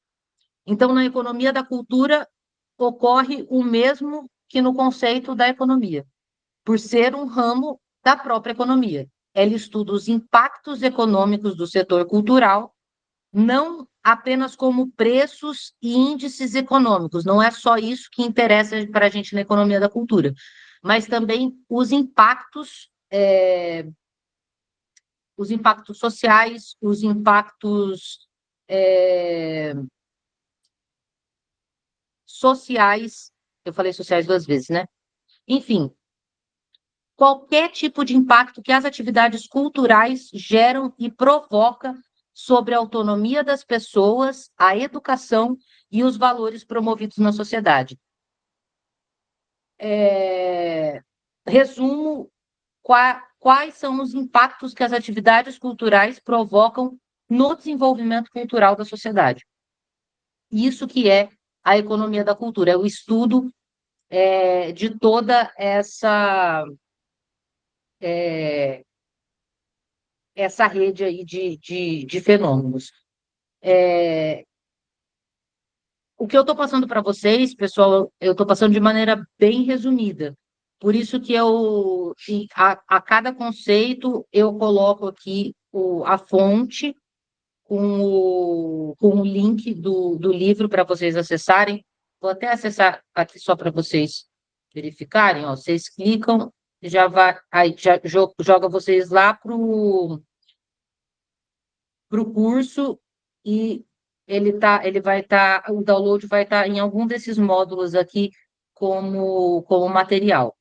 Então, na economia da cultura, ocorre o mesmo que no conceito da economia, por ser um ramo da própria economia. Ela estuda os impactos econômicos do setor cultural não apenas como preços e índices econômicos, não é só isso que interessa para a gente na economia da cultura, mas também os impactos sociais, os impactos é, sociais, eu falei sociais 2 vezes, né? Enfim, qualquer tipo de impacto que as atividades culturais geram e provocam sobre a autonomia das pessoas, a educação e os valores promovidos na sociedade. Resumo quais são os impactos que as atividades culturais provocam no desenvolvimento cultural da sociedade. Isso que é a economia da cultura, é o estudo de toda essa rede aí de fenômenos. O que eu estou passando para vocês, pessoal, eu estou passando de maneira bem resumida. Por isso que a cada conceito, eu coloco aqui a fonte com o link do livro para vocês acessarem. Vou até acessar aqui só para vocês verificarem. Ó. Vocês clicam, já vai, aí já joga vocês lá para o curso e ele vai estar, o download vai estar em algum desses módulos aqui como material.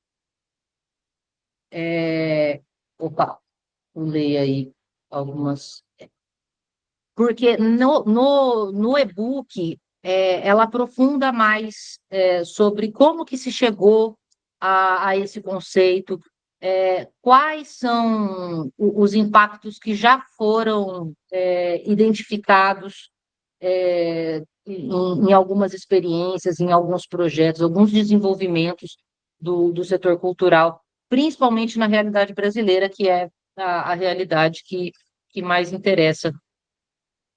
Opa, pulei aí algumas. Porque no e-book ela aprofunda mais sobre como que se chegou a esse conceito, quais são os impactos que já foram identificados em algumas experiências, em alguns projetos, alguns desenvolvimentos do setor cultural, principalmente na realidade brasileira, que é a realidade que mais interessa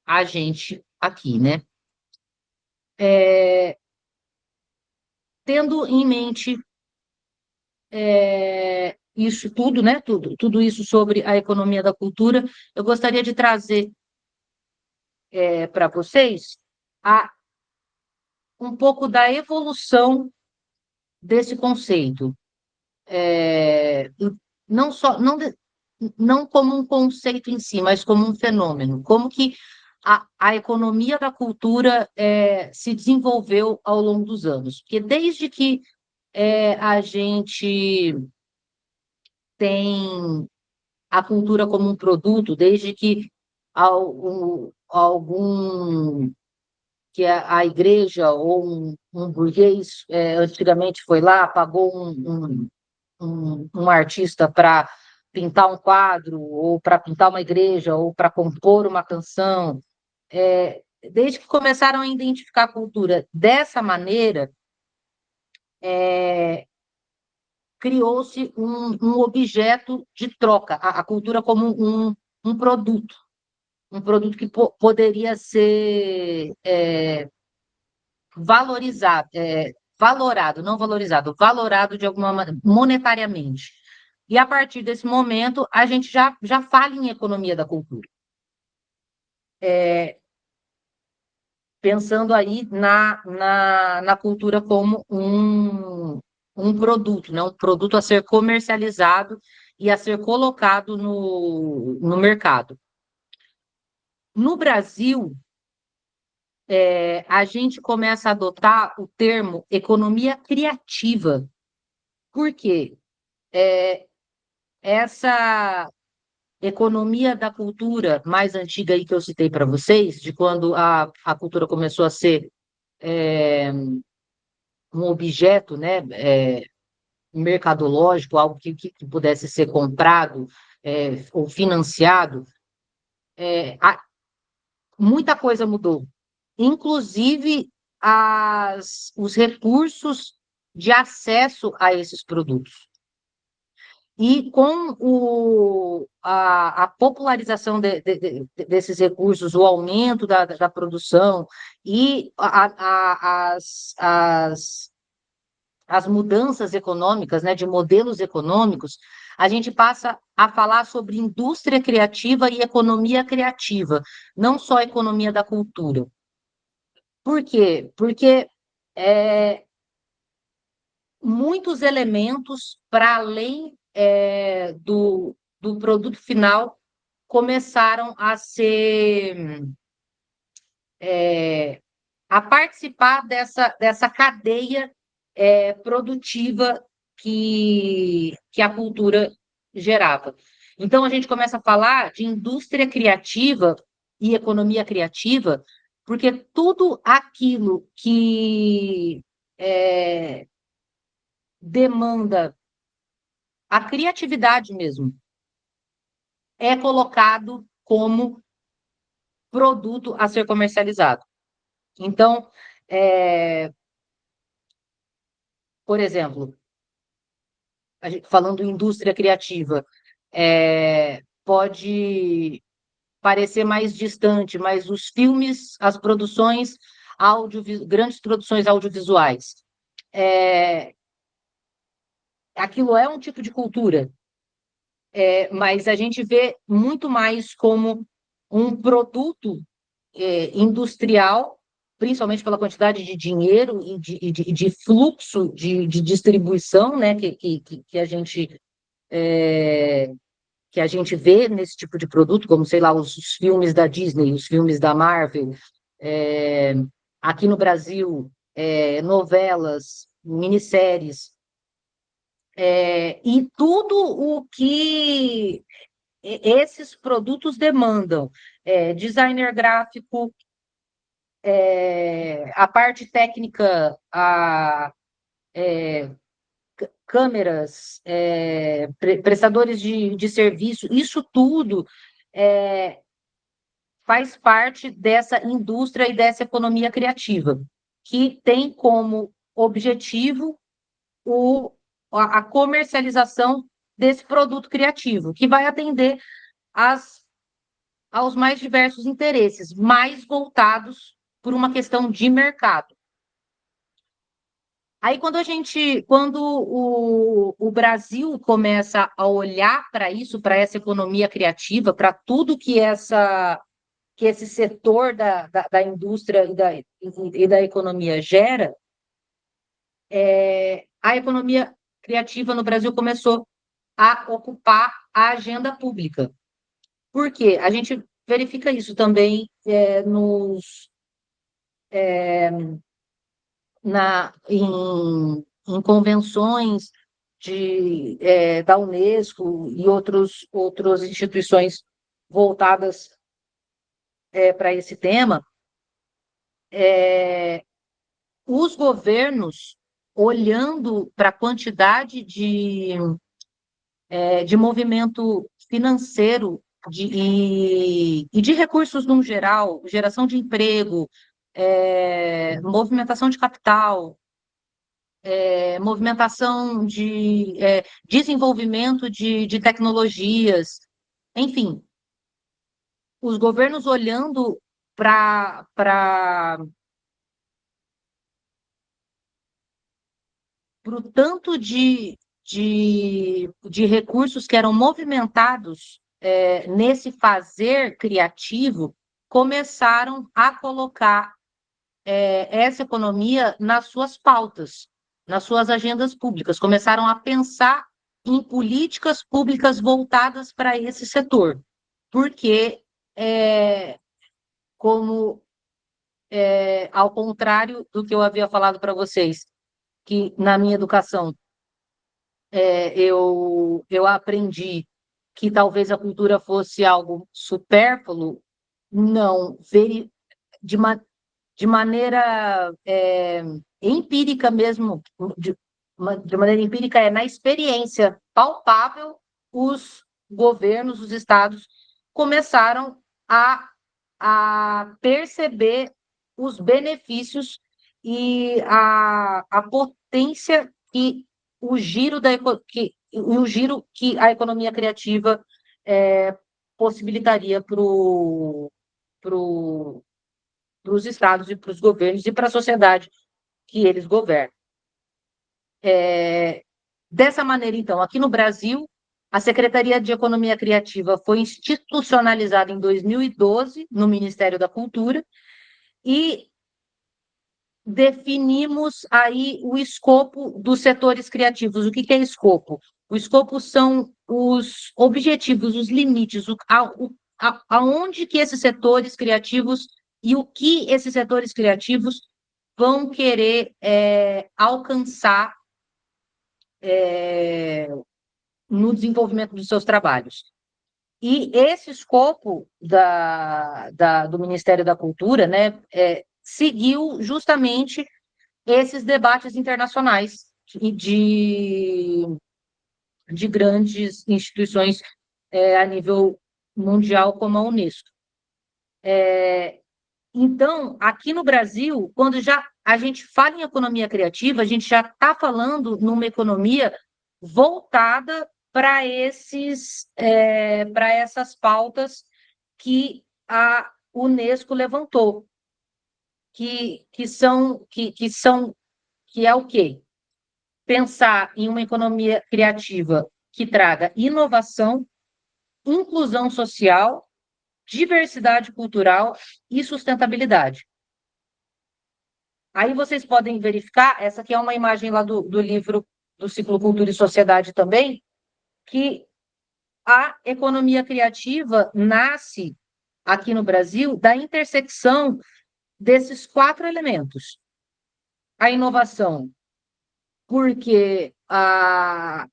a gente aqui, né? Tendo em mente isso tudo, né? Tudo isso sobre a economia da cultura, eu gostaria de trazer para vocês um pouco da evolução desse conceito. Não só, não como um conceito em si, mas como um fenômeno. Como que a economia da cultura se desenvolveu ao longo dos anos. Porque desde que a gente tem a cultura como um produto, desde que algum que a igreja ou um burguês antigamente foi lá, pagou um artista para pintar um quadro, ou para pintar uma igreja, ou para compor uma canção. Desde que começaram a identificar a cultura dessa maneira, criou-se um objeto de troca, a cultura como um produto que poderia ser valorizado, valorado, não valorizado, valorado de alguma maneira, monetariamente. E a partir desse momento, a gente já fala em economia da cultura. Pensando aí na cultura como um produto, né? Um produto a ser comercializado e a ser colocado no mercado. No Brasil, a gente começa a adotar o termo economia criativa. Por quê? Essa economia da cultura mais antiga aí que eu citei para vocês, de quando a cultura começou a ser um objeto, né, mercadológico, algo que pudesse ser comprado ou financiado, muita coisa mudou, inclusive os recursos de acesso a esses produtos. E com a popularização desses recursos, o aumento da produção e as mudanças econômicas, né, de modelos econômicos, a gente passa a falar sobre indústria criativa e economia criativa, não só economia da cultura. Por quê? Porque muitos elementos, para além do produto final, começaram a participar dessa cadeia produtiva que a cultura gerava. Então, a gente começa a falar de indústria criativa e economia criativa, porque tudo aquilo que demanda a criatividade mesmo é colocado como produto a ser comercializado. Então, por exemplo, falando em indústria criativa, pode parecer mais distante, mas os filmes, as produções grandes produções audiovisuais, aquilo é um tipo de cultura, mas a gente vê muito mais como um produto industrial, principalmente pela quantidade de dinheiro e de fluxo de distribuição, né, que a gente vê nesse tipo de produto, como, sei lá, os filmes da Disney, os filmes da Marvel, aqui no Brasil, novelas, minisséries, e tudo o que esses produtos demandam, designer gráfico, a parte técnica, câmeras, prestadores de serviço, isso tudo faz parte dessa indústria e dessa economia criativa, que tem como objetivo a comercialização desse produto criativo, que vai atender aos mais diversos interesses, mais voltados por uma questão de mercado. Aí, quando o Brasil começa a olhar para isso, para essa economia criativa, para tudo que esse setor da indústria e da economia gera, a economia criativa no Brasil começou a ocupar a agenda pública. Por quê? A gente verifica isso também em convenções da Unesco e outras instituições voltadas para esse tema, os governos, olhando para a quantidade de movimento financeiro e de recursos no geral, geração de emprego, movimentação de capital, movimentação de desenvolvimento de tecnologias, enfim, os governos olhando para o tanto de recursos que eram movimentados nesse fazer criativo, começaram a colocar essa economia nas suas pautas, nas suas agendas públicas, começaram a pensar em políticas públicas voltadas para esse setor, porque, ao contrário do que eu havia falado para vocês, que na minha educação eu aprendi que talvez a cultura fosse algo supérfluo, não, de maneira empírica mesmo, de maneira empírica, na experiência palpável, os governos, os estados, começaram a perceber os benefícios e a potência que o giro que a economia criativa possibilitaria para os estados e para os governos e para a sociedade que eles governam. Dessa maneira, então, aqui no Brasil, A Secretaria de Economia Criativa foi institucionalizada em 2012 no Ministério da Cultura e definimos aí o escopo dos setores criativos. O que é escopo? O escopo são os objetivos, os limites, aonde que esses setores criativos e o que esses setores criativos vão querer alcançar no desenvolvimento dos seus trabalhos. E esse escopo do Ministério da Cultura, né, seguiu justamente esses debates internacionais de grandes instituições a nível mundial, como a Unesco. Então, aqui no Brasil, quando já a gente fala em economia criativa, a gente já está falando numa economia voltada para essas pautas que a Unesco levantou, que é o quê? Pensar em uma economia criativa que traga inovação, inclusão social, diversidade cultural e sustentabilidade. Aí vocês podem verificar, essa aqui é uma imagem lá do livro do Ciclo Cultura e Sociedade também, que a economia criativa nasce aqui no Brasil da intersecção desses 4 elementos. A inovação, porque a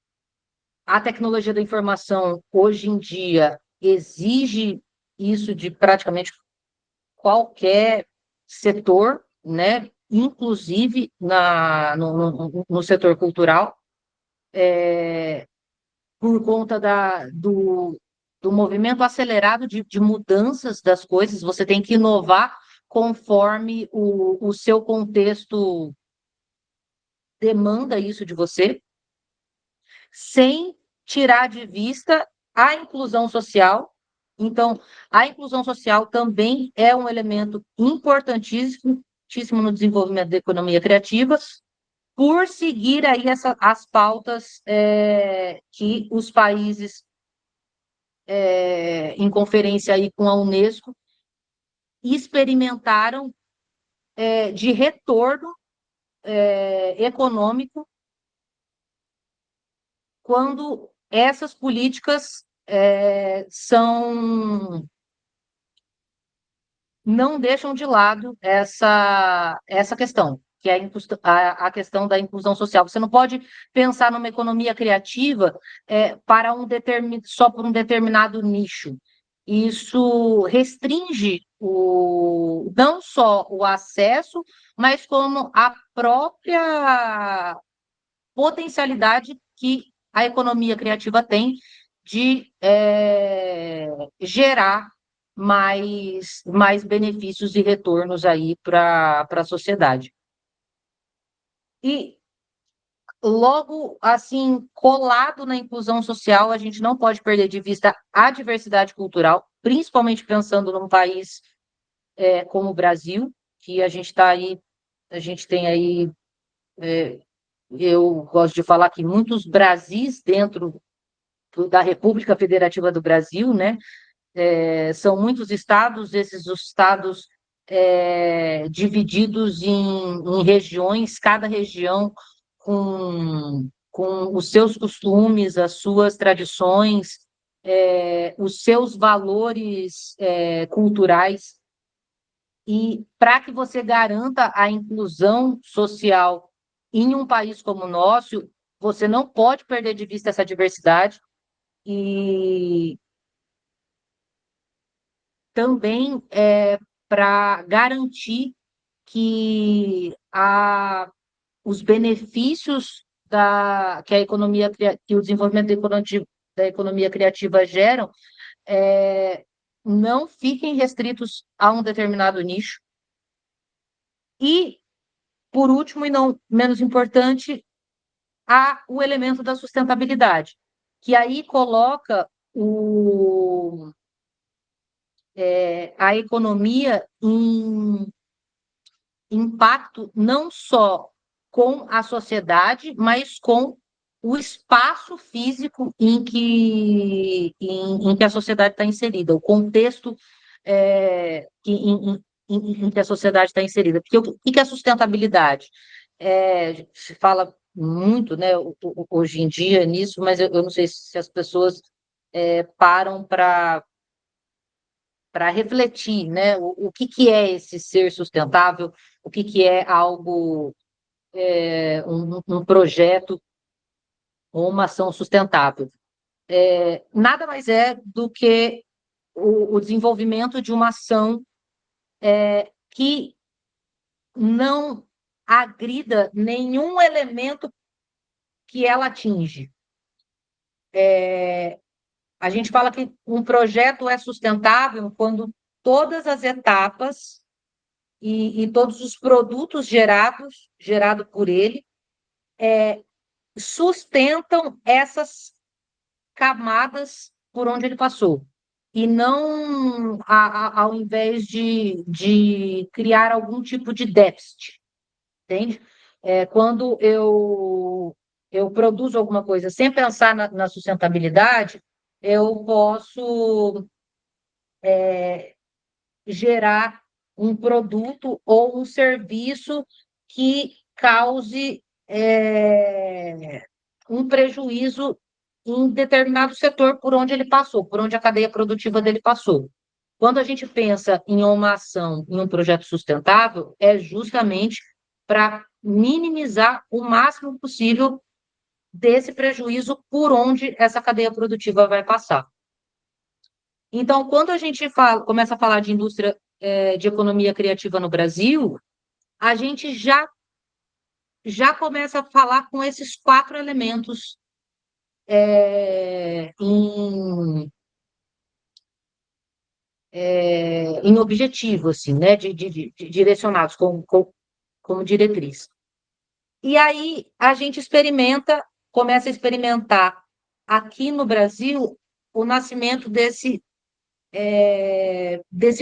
tecnologia da informação, hoje em dia, exige isso de praticamente qualquer setor, né? Inclusive no setor cultural, por conta do movimento acelerado de mudanças das coisas, você tem que inovar conforme o seu contexto demanda isso de você, sem tirar de vista a inclusão social. Então, a inclusão social também é um elemento importantíssimo no desenvolvimento da economia criativa, por seguir aí as pautas que os países, em conferência aí com a Unesco, experimentaram de retorno econômico quando essas políticas não deixam de lado essa questão, que é a questão da inclusão social. Você não pode pensar numa economia criativa só por um determinado nicho. Isso restringe não só o acesso, mas como a própria potencialidade que a economia criativa tem de gerar mais benefícios e retornos aí para a sociedade. E logo, assim, colado na inclusão social, a gente não pode perder de vista a diversidade cultural, principalmente pensando num país como o Brasil, que a gente tem aí, eu gosto de falar que muitos Brasis dentro da República Federativa do Brasil, né? São muitos estados, esses estados divididos em regiões, cada região com os seus costumes, as suas tradições, os seus valores culturais. E para que você garanta a inclusão social em um país como o nosso, você não pode perder de vista essa diversidade e também para garantir que os benefícios que o desenvolvimento da economia criativa geram não fiquem restritos a um determinado nicho. E, por último, e não menos importante, há o elemento da sustentabilidade, que aí coloca a economia em impacto não só com a sociedade, mas com o espaço físico em que a sociedade está inserida, o contexto em que a sociedade está inserida. Porque o que é a sustentabilidade? Se fala muito, né, hoje em dia nisso, mas eu não sei se as pessoas param para refletir, né, o que é esse ser sustentável, o que é algo, um projeto ou uma ação sustentável. Nada mais é do que o desenvolvimento de uma ação que não agrida nenhum elemento que ela atinge. A gente fala que um projeto é sustentável quando todas as etapas e todos os produtos gerados por ele sustentam essas camadas por onde ele passou. E não ao invés de criar algum tipo de déficit, entende? Quando eu produzo alguma coisa sem pensar na sustentabilidade, eu posso gerar um produto ou um serviço que cause um prejuízo em determinado setor por onde ele passou, por onde a cadeia produtiva dele passou. Quando a gente pensa em uma ação, em um projeto sustentável, é justamente para minimizar o máximo possível desse prejuízo por onde essa cadeia produtiva vai passar. Então, quando a gente começa a falar de indústria de economia criativa no Brasil, a gente já começa a falar com esses 4 elementos em objetivo, assim, né, direcionados como diretriz. E aí a gente começa a experimentar aqui no Brasil o nascimento desse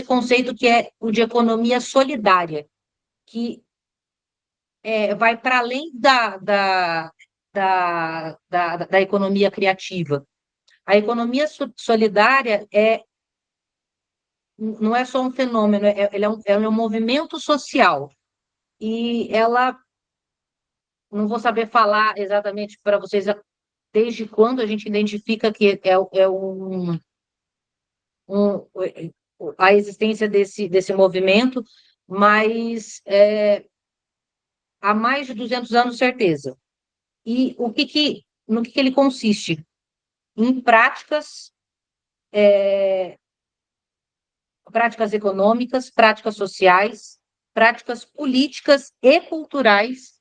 conceito que é o de economia solidária, que vai para além da economia criativa. A economia solidária não é só um fenômeno, ela é um movimento social. E ela, não vou saber falar exatamente para vocês desde quando a gente identifica que a existência desse movimento, mas há mais de 200 anos, certeza. E no que ele consiste? Em práticas econômicas, práticas sociais, práticas políticas e culturais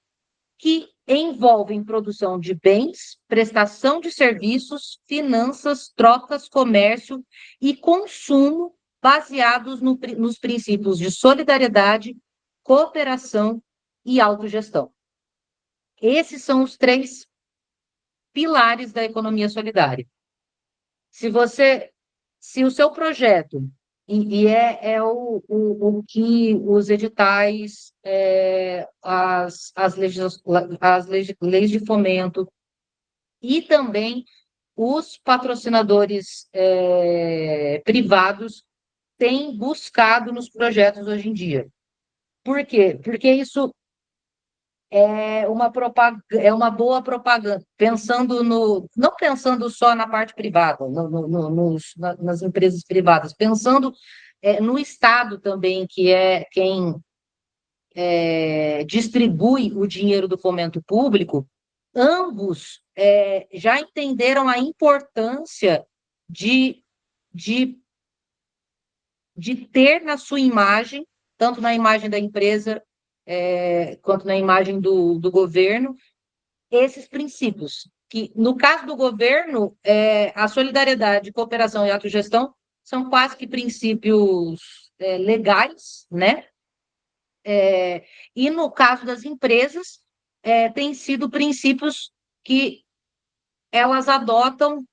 que envolvem produção de bens, prestação de serviços, finanças, trocas, comércio e consumo baseados nos princípios de solidariedade, cooperação e autogestão. Esses são os 3 pilares da economia solidária. Se o seu projeto, e o que os editais, as leis de fomento e também os patrocinadores privados têm buscado nos projetos hoje em dia. Por quê? Porque isso é uma boa propaganda, não pensando só na parte privada, nas empresas privadas, pensando no Estado também, que é quem distribui o dinheiro do fomento público. Ambos já entenderam a importância de ter na sua imagem, tanto na imagem da empresa quanto na imagem do governo, esses princípios, que, no caso do governo, a solidariedade, cooperação e autogestão são quase que princípios legais, né? E, no caso das empresas, têm sido princípios que elas adotam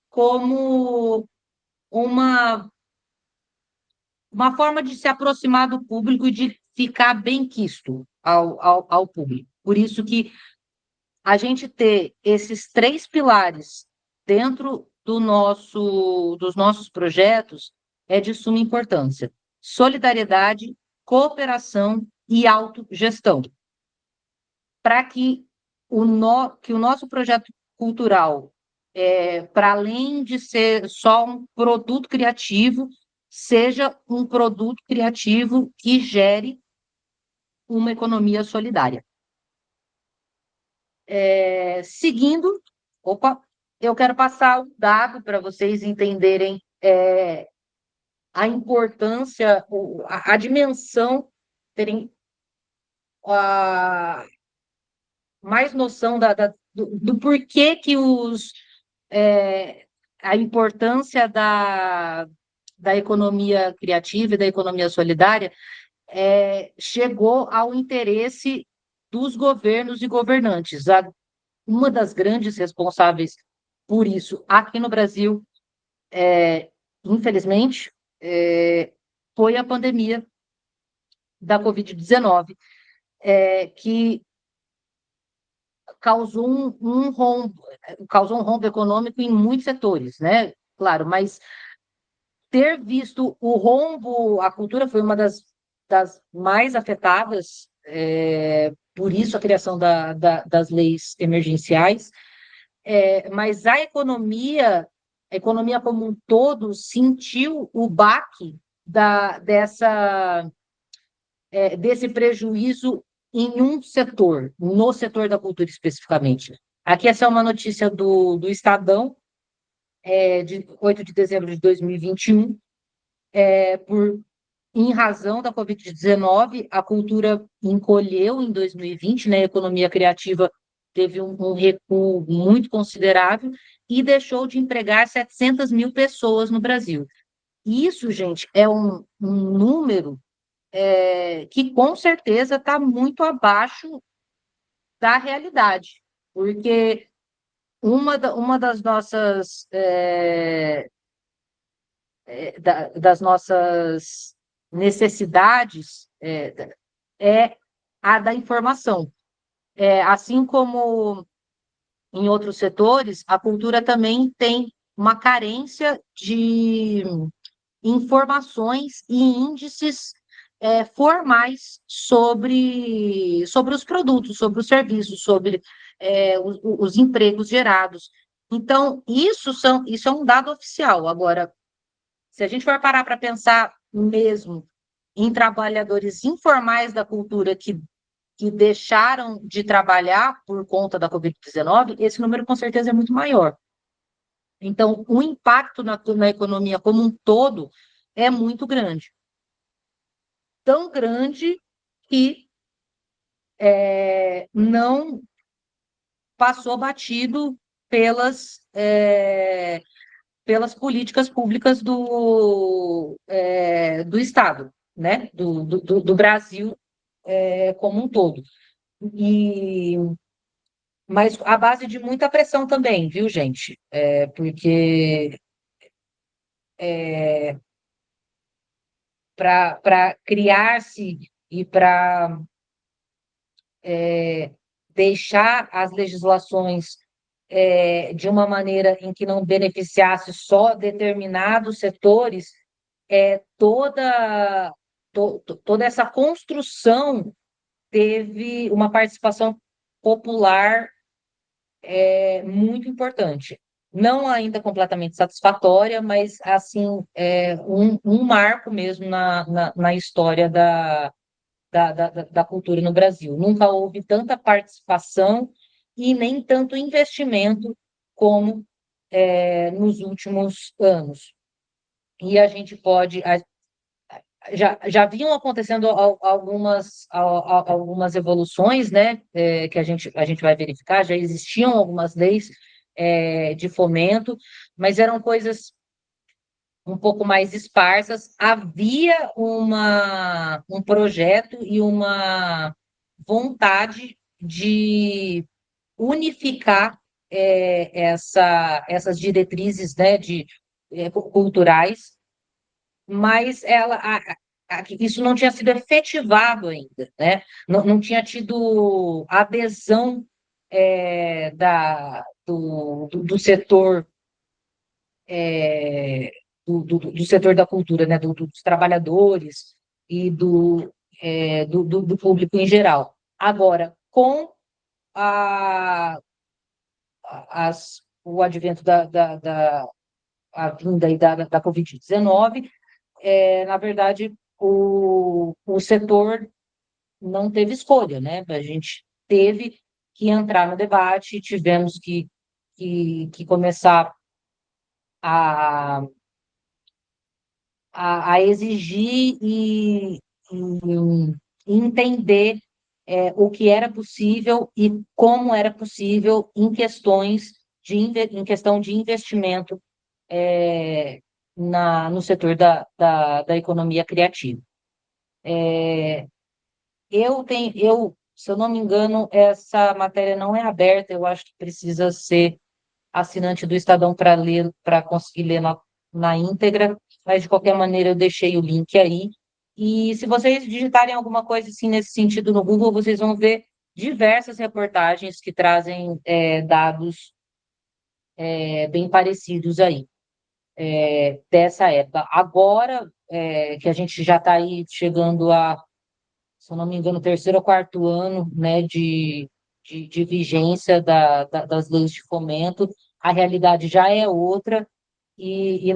como uma forma de se aproximar do público e de ficar bem quisto ao público. Por isso que a gente ter esses 3 pilares dentro dos nossos projetos é de suma importância: solidariedade, cooperação e autogestão, para que que o nosso projeto cultural, para além de ser só um produto criativo, seja um produto criativo que gere uma economia solidária. Seguindo, eu quero passar um dado para vocês entenderem a importância, a dimensão, terem mais noção do porquê que a importância da economia criativa e da economia solidária chegou ao interesse dos governos e governantes. Uma das grandes responsáveis por isso aqui no Brasil, infelizmente, foi a pandemia da Covid-19, que causou um rombo econômico em muitos setores, né? Claro, mas ter visto o rombo, a cultura foi uma das mais afetadas, por isso a criação das leis emergenciais, mas a economia como um todo sentiu o baque desse prejuízo em um setor, no setor da cultura especificamente. Aqui essa é uma notícia do Estadão, de 8 de dezembro de 2021, em razão da Covid-19, a cultura encolheu em 2020, né? A economia criativa teve um recuo muito considerável e deixou de empregar 700 mil pessoas no Brasil. Isso, gente, é um número que com certeza está muito abaixo da realidade, porque uma das nossas das nossas necessidades é a da informação. Assim como em outros setores, a cultura também tem uma carência de informações e índices formais sobre os produtos, sobre os serviços, sobre os empregos gerados. Então, isso é um dado oficial. Agora, se a gente for parar para pensar mesmo em trabalhadores informais da cultura que deixaram de trabalhar por conta da Covid-19, esse número com certeza é muito maior. Então, o impacto na economia como um todo é muito grande. Tão grande que não passou batido pelas políticas públicas do Estado, né? do Brasil como um todo. Mas à base de muita pressão também, viu, gente? Porque para criar-se e para deixar as legislações de uma maneira em que não beneficiasse só determinados setores, toda essa construção teve uma participação popular muito importante. Não ainda completamente satisfatória, mas, assim, um marco mesmo na história da cultura no Brasil. Nunca houve tanta participação e nem tanto investimento como nos últimos anos. E a gente pode... Já vinham acontecendo algumas evoluções, né, que a gente vai verificar, já existiam algumas leis de fomento, mas eram coisas um pouco mais esparsas. Havia um projeto e uma vontade de unificar essas diretrizes, né, culturais, mas isso não tinha sido efetivado ainda, né? Não tinha tido adesão do setor do setor da cultura, né, dos trabalhadores e do público em geral. Agora, com o advento a vinda aí da Covid-19, na verdade, o setor não teve escolha, né? A gente teve que entrar no debate, tivemos que começar a, a exigir e entender o que era possível e como era possível em em questão de investimento no setor da economia criativa. Se eu não me engano, essa matéria não é aberta, eu acho que precisa ser assinante do Estadão para ler, para conseguir ler na íntegra, mas de qualquer maneira eu deixei o link aí. E se vocês digitarem alguma coisa assim nesse sentido no Google, vocês vão ver diversas reportagens que trazem dados bem parecidos aí, dessa época. Agora que a gente já está aí chegando se eu não me engano, terceiro ou quarto ano, né, de vigência das leis de fomento, a realidade já é outra,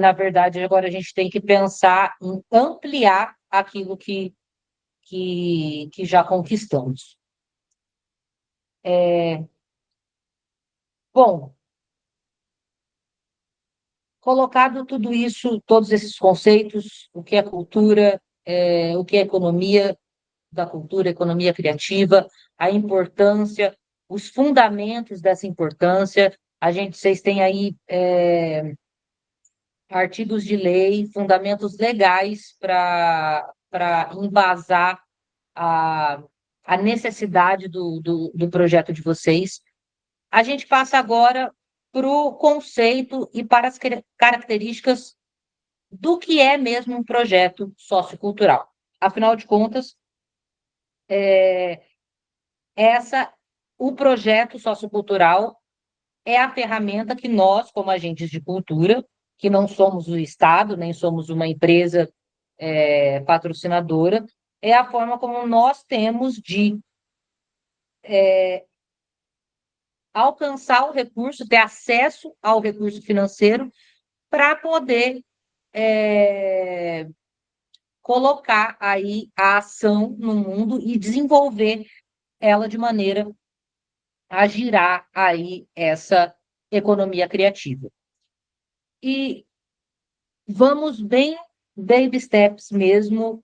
na verdade, agora a gente tem que pensar em ampliar aquilo que já conquistamos. Bom, colocado tudo isso, todos esses conceitos, o que é cultura, o que é economia da cultura, economia criativa, a importância, os fundamentos dessa importância. Vocês têm aí artigos de lei, fundamentos legais para embasar a necessidade do projeto de vocês. A gente passa agora para o conceito e para as características do que é mesmo um projeto sociocultural. Afinal de contas, o projeto sociocultural é a ferramenta que nós, como agentes de cultura, que não somos o Estado, nem somos uma empresa patrocinadora, é a forma como nós temos de alcançar o recurso, ter acesso ao recurso financeiro para poder colocar aí a ação no mundo e desenvolver ela de maneira a girar aí essa economia criativa. E vamos bem baby steps mesmo,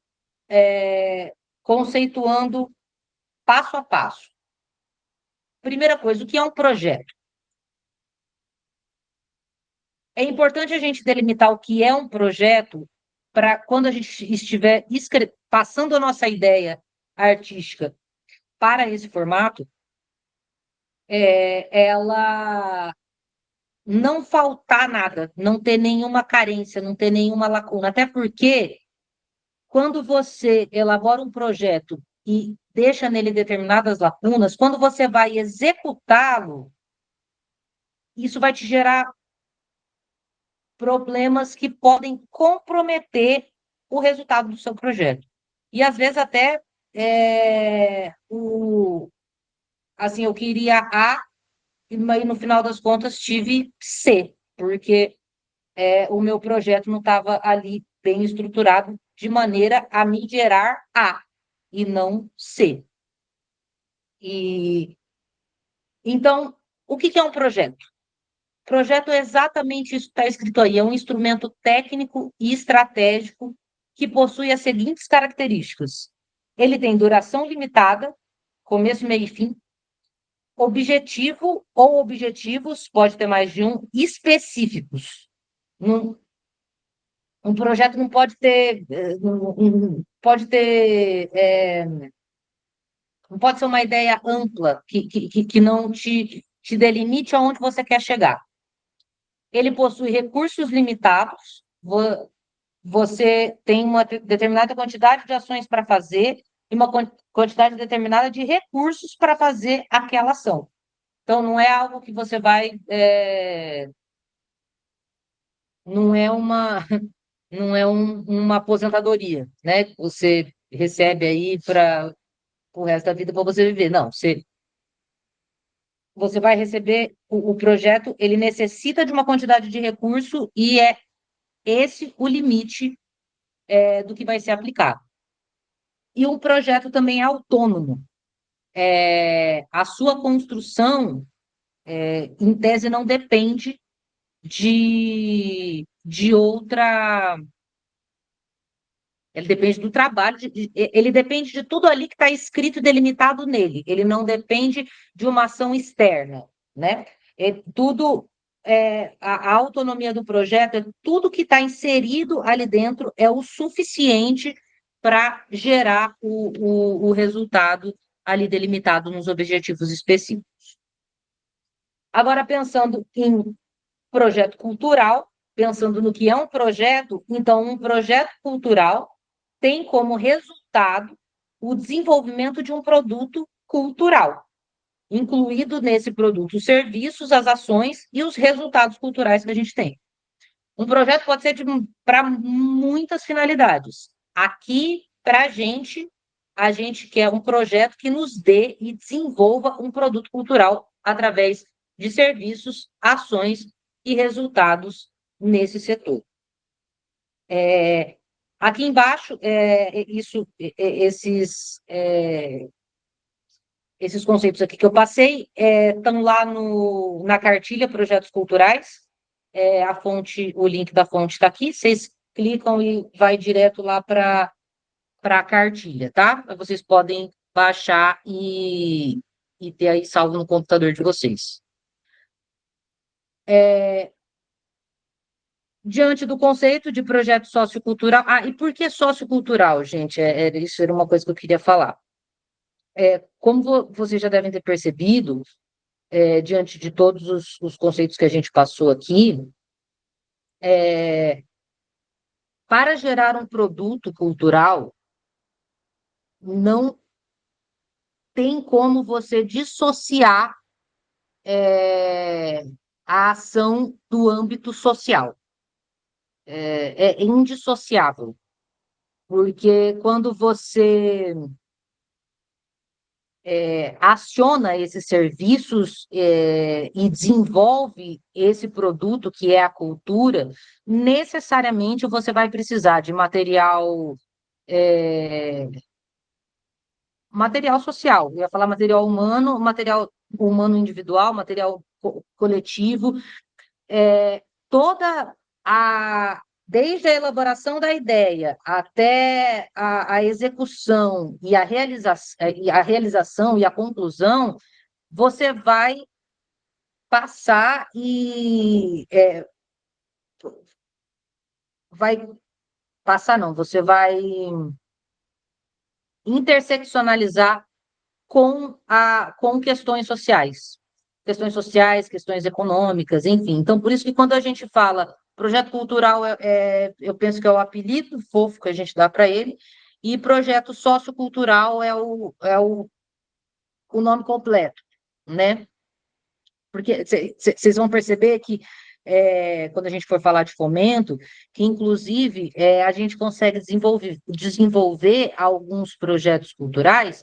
conceituando passo a passo. Primeira coisa, o que é um projeto? É importante a gente delimitar o que é um projeto para quando a gente estiver passando a nossa ideia artística para esse formato, ela não faltar nada, não ter nenhuma carência, não ter nenhuma lacuna. Até porque, quando você elabora um projeto e deixa nele determinadas lacunas, quando você vai executá-lo, isso vai te gerar problemas que podem comprometer o resultado do seu projeto. E, às vezes, até assim, eu queria A, e no final das contas tive C, porque o meu projeto não estava ali bem estruturado de maneira a me gerar A e não C. Então, o que é um projeto? Projeto é exatamente isso que está escrito aí, é um instrumento técnico e estratégico que possui as seguintes características. Ele tem duração limitada, começo, meio e fim, objetivo ou objetivos, pode ter mais de um, específicos. Um projeto não pode ter, não pode ser uma ideia ampla que não te delimite aonde você quer chegar. Ele possui recursos limitados, você tem uma determinada quantidade de ações para fazer e uma quantidade determinada de recursos para fazer aquela ação. Então, não é algo que você vai... não é não é uma aposentadoria, né? Que você recebe aí para o resto da vida para você viver. Não, você vai receber o projeto, ele necessita de uma quantidade de recurso e é esse o limite do que vai ser aplicado. E o projeto também é autônomo. A sua construção, em tese, não depende de outra. Ele depende do trabalho, ele depende de tudo ali que está escrito e delimitado nele. Ele não depende de uma ação externa, né? A autonomia do projeto, tudo que está inserido ali dentro é o suficiente para gerar o resultado ali delimitado nos objetivos específicos. Agora, pensando em projeto cultural, pensando no que é um projeto, então, um projeto cultural tem como resultado o desenvolvimento de um produto cultural, incluído nesse produto os serviços, as ações e os resultados culturais que a gente tem. Um projeto pode ser para muitas finalidades. Aqui, para a gente quer um projeto que nos dê e desenvolva um produto cultural através de serviços, ações e resultados nesse setor. Aqui embaixo, esses conceitos aqui que eu passei estão lá na cartilha Projetos Culturais. O link da fonte está aqui. Vocês clicam e vai direto lá para a cartilha, tá? Vocês podem baixar e ter aí salvo no computador de vocês. Diante do conceito de projeto sociocultural. E por que sociocultural, gente? Isso era uma coisa que eu queria falar. Como vocês já devem ter percebido, diante de todos os conceitos que a gente passou aqui, para gerar um produto cultural, não tem como você dissociar a ação do âmbito social. É indissociável, porque quando você aciona esses serviços e desenvolve esse produto que é a cultura, necessariamente você vai precisar de material social. Eu ia falar material humano individual, material coletivo, toda desde a elaboração da ideia até a execução e a realização e a conclusão, você vai passar você vai interseccionalizar com questões sociais, questões econômicas, enfim. Então, por isso que quando a gente fala projeto cultural, eu penso que é o apelido fofo que a gente dá para ele, e projeto sociocultural é o nome completo, né? Porque vocês vão perceber que, quando a gente for falar de fomento, que, inclusive, a gente consegue desenvolver alguns projetos culturais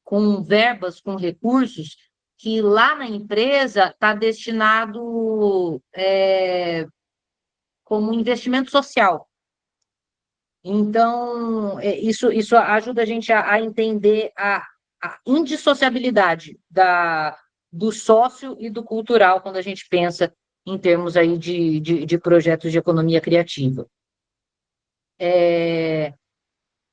com verbas, com recursos, que lá na empresa está destinado como investimento social. Então, isso ajuda a gente a entender a indissociabilidade do sócio e do cultural quando a gente pensa em termos aí de projetos de economia criativa.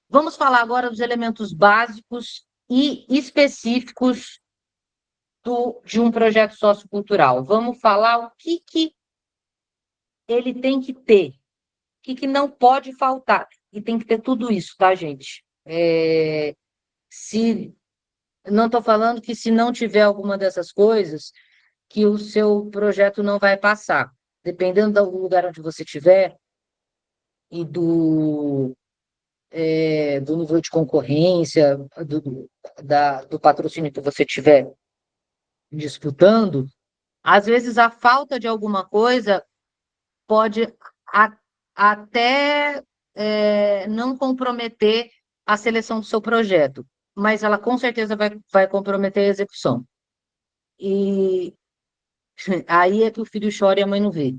Vamos falar agora dos elementos básicos e específicos de um projeto sociocultural. Vamos falar o que ele tem que ter, o que não pode faltar. E tem que ter tudo isso, tá, gente? Não estou falando que se não tiver alguma dessas coisas, que o seu projeto não vai passar. Dependendo do lugar onde você estiver e do nível de concorrência, do patrocínio que você tiver disputando, às vezes a falta de alguma coisa pode até não comprometer a seleção do seu projeto, mas ela com certeza vai comprometer a execução. E aí é que o filho chora e a mãe não vê,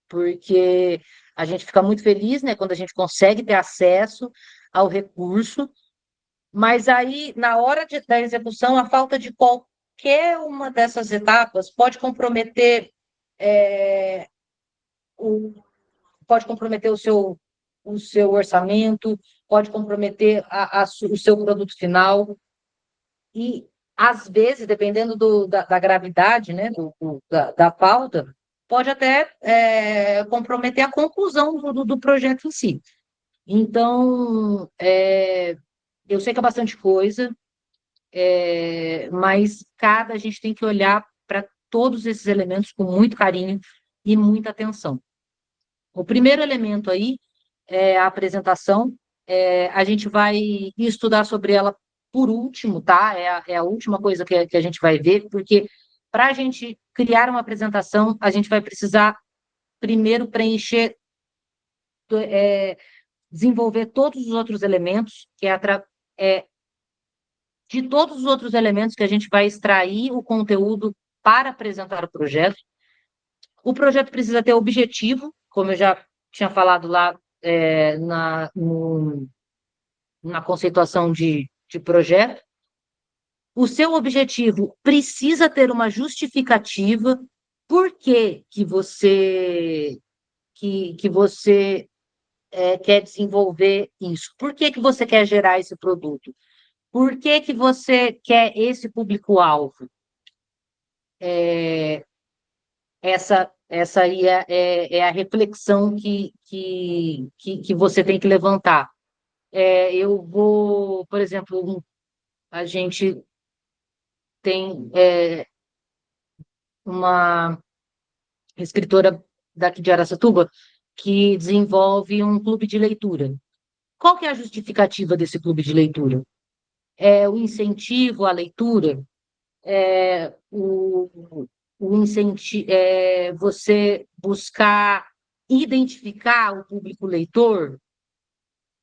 porque a gente fica muito feliz, né, quando a gente consegue ter acesso ao recurso, mas aí, na hora da execução, a falta de qualquer uma dessas etapas é, o, pode comprometer o seu orçamento, pode comprometer o seu produto final, e, às vezes, dependendo da gravidade, né, da pauta, pode até comprometer a conclusão do projeto em si. Então, eu sei que é bastante coisa, mas a gente tem que olhar para todos esses elementos com muito carinho e muita atenção. O primeiro elemento aí é a apresentação. A gente vai estudar sobre ela por último, tá? É a última coisa que a gente vai ver, porque para a gente criar uma apresentação, a gente vai precisar primeiro preencher, desenvolver todos os outros elementos, de todos os outros elementos que a gente vai extrair o conteúdo para apresentar o projeto. O projeto precisa ter objetivo, como eu já tinha falado lá na conceituação de projeto. O seu objetivo precisa ter uma justificativa. Por que você quer desenvolver isso? Por que você quer gerar esse produto? Por que você quer esse público-alvo? Essa aí é a reflexão que você tem que levantar. Eu vou, por exemplo, a gente tem uma escritora daqui de Araçatuba que desenvolve um clube de leitura. Qual que é a justificativa desse clube de leitura? É o incentivo à leitura? O incentivo, você buscar identificar o público leitor?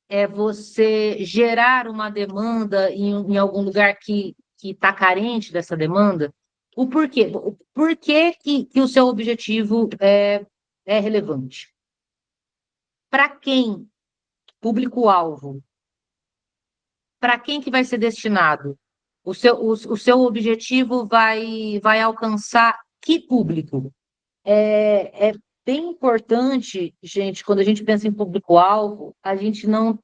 É você gerar uma demanda em algum lugar que está carente dessa demanda? O porquê? O porquê que o seu objetivo é relevante? Para quem? Público-alvo. Para quem que vai ser destinado? O seu objetivo vai alcançar que público? É bem importante, gente, quando a gente pensa em público-alvo, a gente não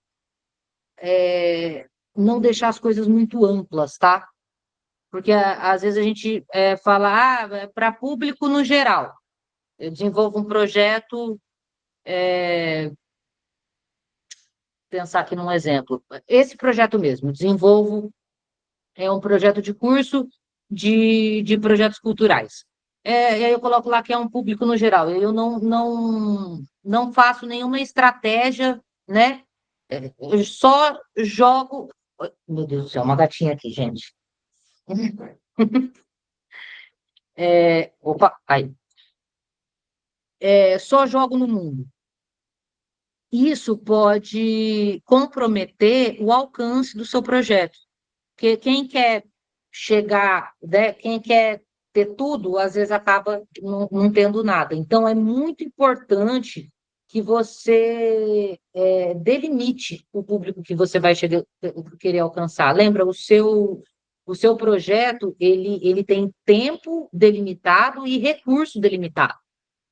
deixar as coisas muito amplas, tá? Porque às vezes a gente fala, para público no geral. Eu desenvolvo um projeto, pensar aqui num exemplo. Esse projeto mesmo, desenvolvo um projeto de curso de projetos culturais. E aí eu coloco lá que é um público no geral. Eu não faço nenhuma estratégia, né? Eu só jogo. Meu Deus do céu, uma gatinha aqui, gente. Opa, aí. Só jogo no mundo. Isso pode comprometer o alcance do seu projeto. Porque quem quer chegar, né, quem quer ter tudo, às vezes acaba não tendo nada. Então, é muito importante que você delimite o público que você vai querer alcançar. Lembra, o seu projeto, ele tem tempo delimitado e recurso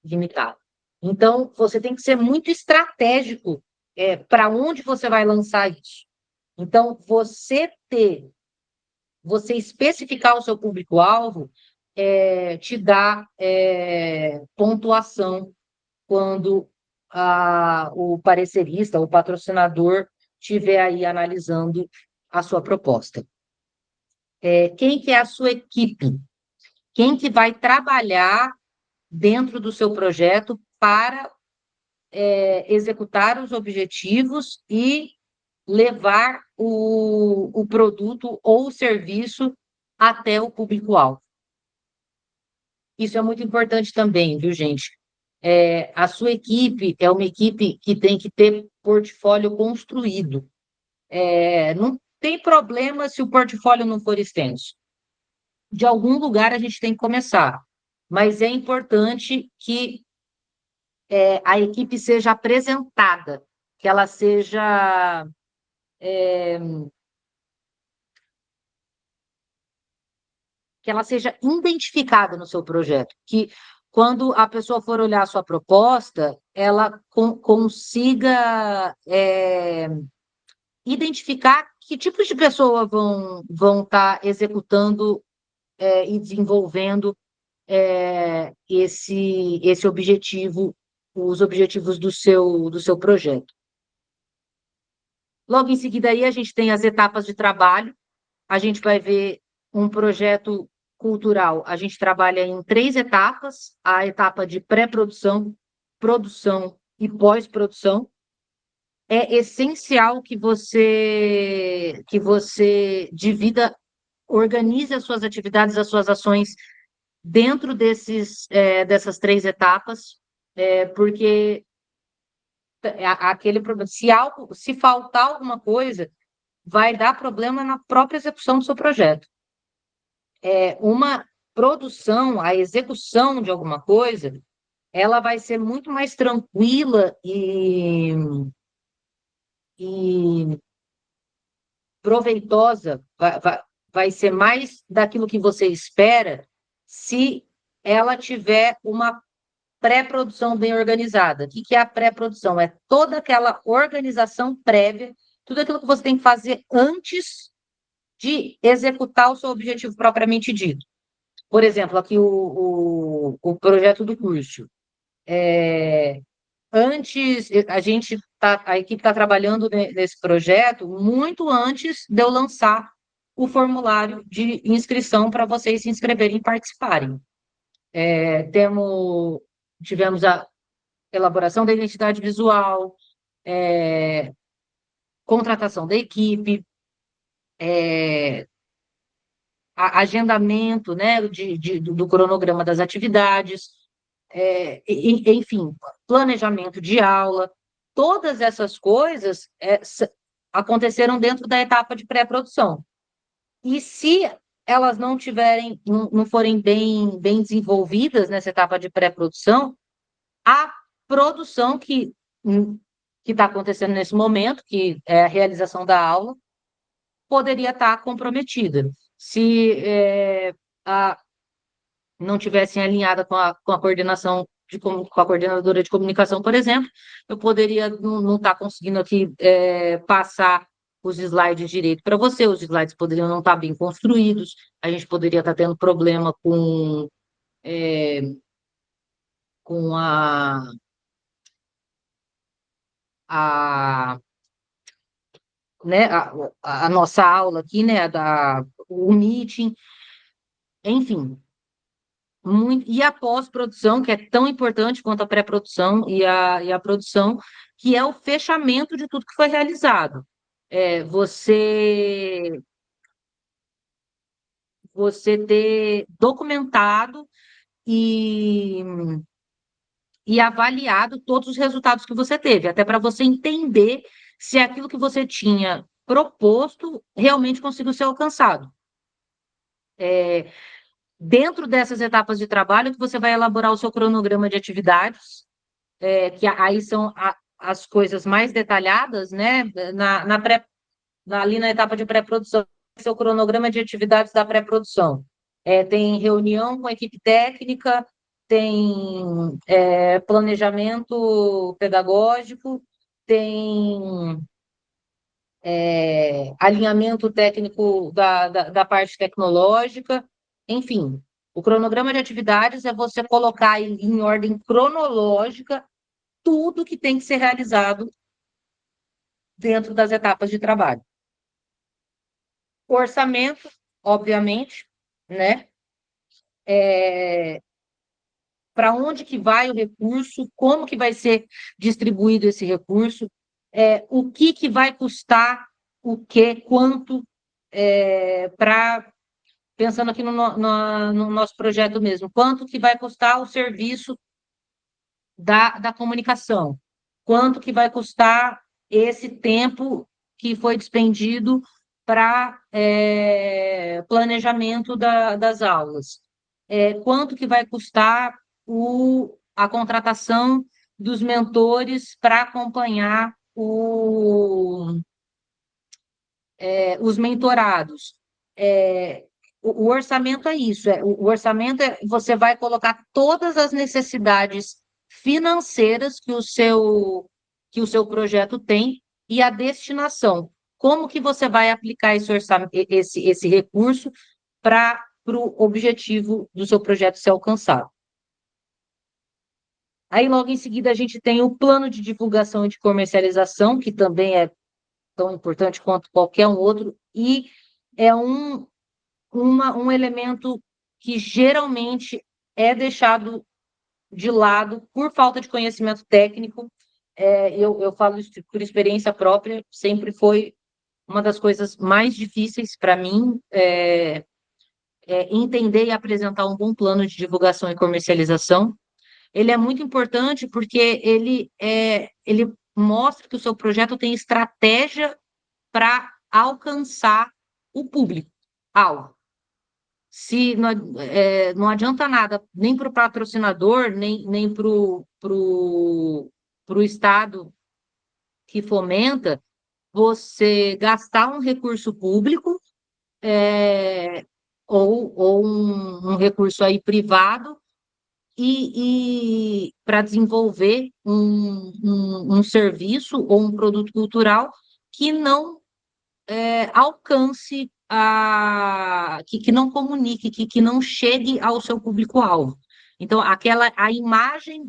limitado. Então, você tem que ser muito estratégico para onde você vai lançar isso. Então, você especificar o seu público-alvo te dá pontuação quando o parecerista, o patrocinador, estiver aí analisando a sua proposta. Quem que é a sua equipe? Quem que vai trabalhar dentro do seu projeto para executar os objetivos e levar o produto ou o serviço até o público-alvo. isso é muito importante também, viu, gente? A sua equipe é uma equipe que tem que ter portfólio construído. Não tem problema se o portfólio não for extenso. De algum lugar a gente tem que começar, mas é importante que a equipe seja apresentada, que ela seja identificada no seu projeto, que quando a pessoa for olhar a sua proposta, ela consiga identificar que tipos de pessoa vão estar executando e desenvolvendo esse objetivo, os objetivos do seu projeto. Logo em seguida aí a gente tem as etapas de trabalho. A gente vai ver um projeto cultural. A gente trabalha em 3 etapas: a etapa de pré-produção, produção e pós-produção. É essencial que você divida, organize as suas atividades, as suas ações dentro dessas 3 etapas, porque aquele problema, se faltar alguma coisa, vai dar problema na própria execução do seu projeto. Uma produção, a execução de alguma coisa, ela vai ser muito mais tranquila e proveitosa, vai ser mais daquilo que você espera, se ela tiver uma pré-produção bem organizada. O que é a pré-produção? É toda aquela organização prévia, tudo aquilo que você tem que fazer antes de executar o seu objetivo propriamente dito. Por exemplo, aqui o projeto do curso. Antes, a equipe está trabalhando nesse projeto muito antes de eu lançar o formulário de inscrição para vocês se inscreverem e participarem. Tivemos a elaboração da identidade visual, contratação da equipe, agendamento, né, do cronograma das atividades, enfim, planejamento de aula. Todas essas coisas aconteceram dentro da etapa de pré-produção. E se elas não forem bem desenvolvidas nessa etapa de pré-produção, a produção que está acontecendo nesse momento, que é a realização da aula, poderia estar comprometida. Se não tivessem alinhada com a coordenação, com a coordenadora de comunicação, por exemplo, eu poderia não estar conseguindo aqui passar os slides direito para você, os slides poderiam não estar bem construídos, a gente poderia estar tendo problema com né, a nossa aula aqui, né, o meeting, enfim. E a pós-produção, que é tão importante quanto a pré-produção e a produção, que é o fechamento de tudo que foi realizado. Você ter documentado e avaliado todos os resultados que você teve, até para você entender se aquilo que você tinha proposto realmente conseguiu ser alcançado. Dentro dessas etapas de trabalho, que você vai elaborar o seu cronograma de atividades, que aí são as coisas mais detalhadas, né? Ali na etapa de pré-produção, seu cronograma de atividades da pré-produção. Tem reunião com a equipe técnica, tem planejamento pedagógico, tem alinhamento técnico da parte tecnológica, enfim. O cronograma de atividades é você colocar em ordem cronológica tudo que tem que ser realizado dentro das etapas de trabalho. O orçamento, obviamente, né? Para onde que vai o recurso, como que vai ser distribuído esse recurso, o que vai custar, o que, quanto, para pensando aqui no nosso projeto mesmo, quanto que vai custar o serviço da comunicação? Quanto que vai custar esse tempo que foi despendido para planejamento das aulas? Quanto que vai custar a contratação dos mentores para acompanhar os mentorados? O orçamento é isso, o orçamento você vai colocar todas as necessidades financeiras que o seu projeto tem e a destinação. Como que você vai aplicar esse recurso para o objetivo do seu projeto ser alcançado? Aí, logo em seguida, a gente tem o plano de divulgação e de comercialização, que também é tão importante quanto qualquer um outro, e é um elemento que geralmente é deixado de lado por falta de conhecimento técnico. Eu falo isso por experiência própria, sempre foi uma das coisas mais difíceis para mim, entender e apresentar um bom plano de divulgação e comercialização. Ele é muito importante porque ele mostra que o seu projeto tem estratégia para alcançar o público-alvo. Se não adianta nada, nem para o patrocinador, nem para o Estado que fomenta, você gastar um recurso público ou um recurso aí privado e para desenvolver um serviço ou um produto cultural que não alcance, que não comunique, que não chegue ao seu público-alvo. Então, a imagem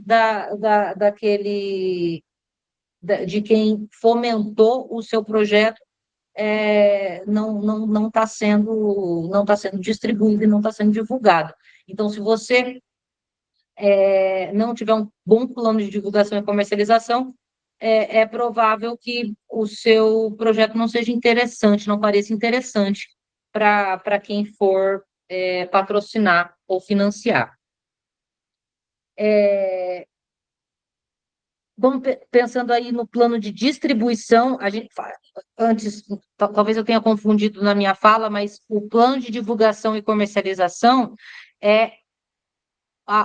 de quem fomentou o seu projeto não está sendo distribuído e não está sendo divulgado. Então, se você não tiver um bom plano de divulgação e comercialização, é provável que o seu projeto não seja interessante, não pareça interessante para quem for patrocinar ou financiar. Vamos pensando aí no plano de distribuição, antes, talvez eu tenha confundido na minha fala, mas o plano de divulgação e comercialização é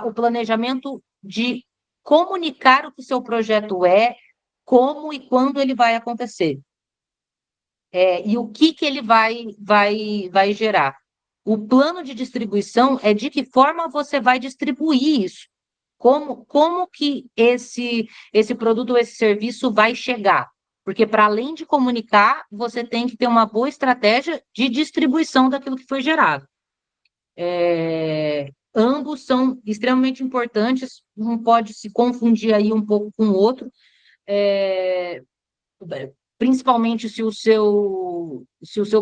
o planejamento de comunicar o que seu projeto como e quando ele vai acontecer. E o que ele vai gerar. O plano de distribuição é de que forma você vai distribuir isso. Como que esse produto ou esse serviço vai chegar? Porque, para além de comunicar, você tem que ter uma boa estratégia de distribuição daquilo que foi gerado. Ambos são extremamente importantes, não pode se confundir aí um pouco com o outro, principalmente se o seu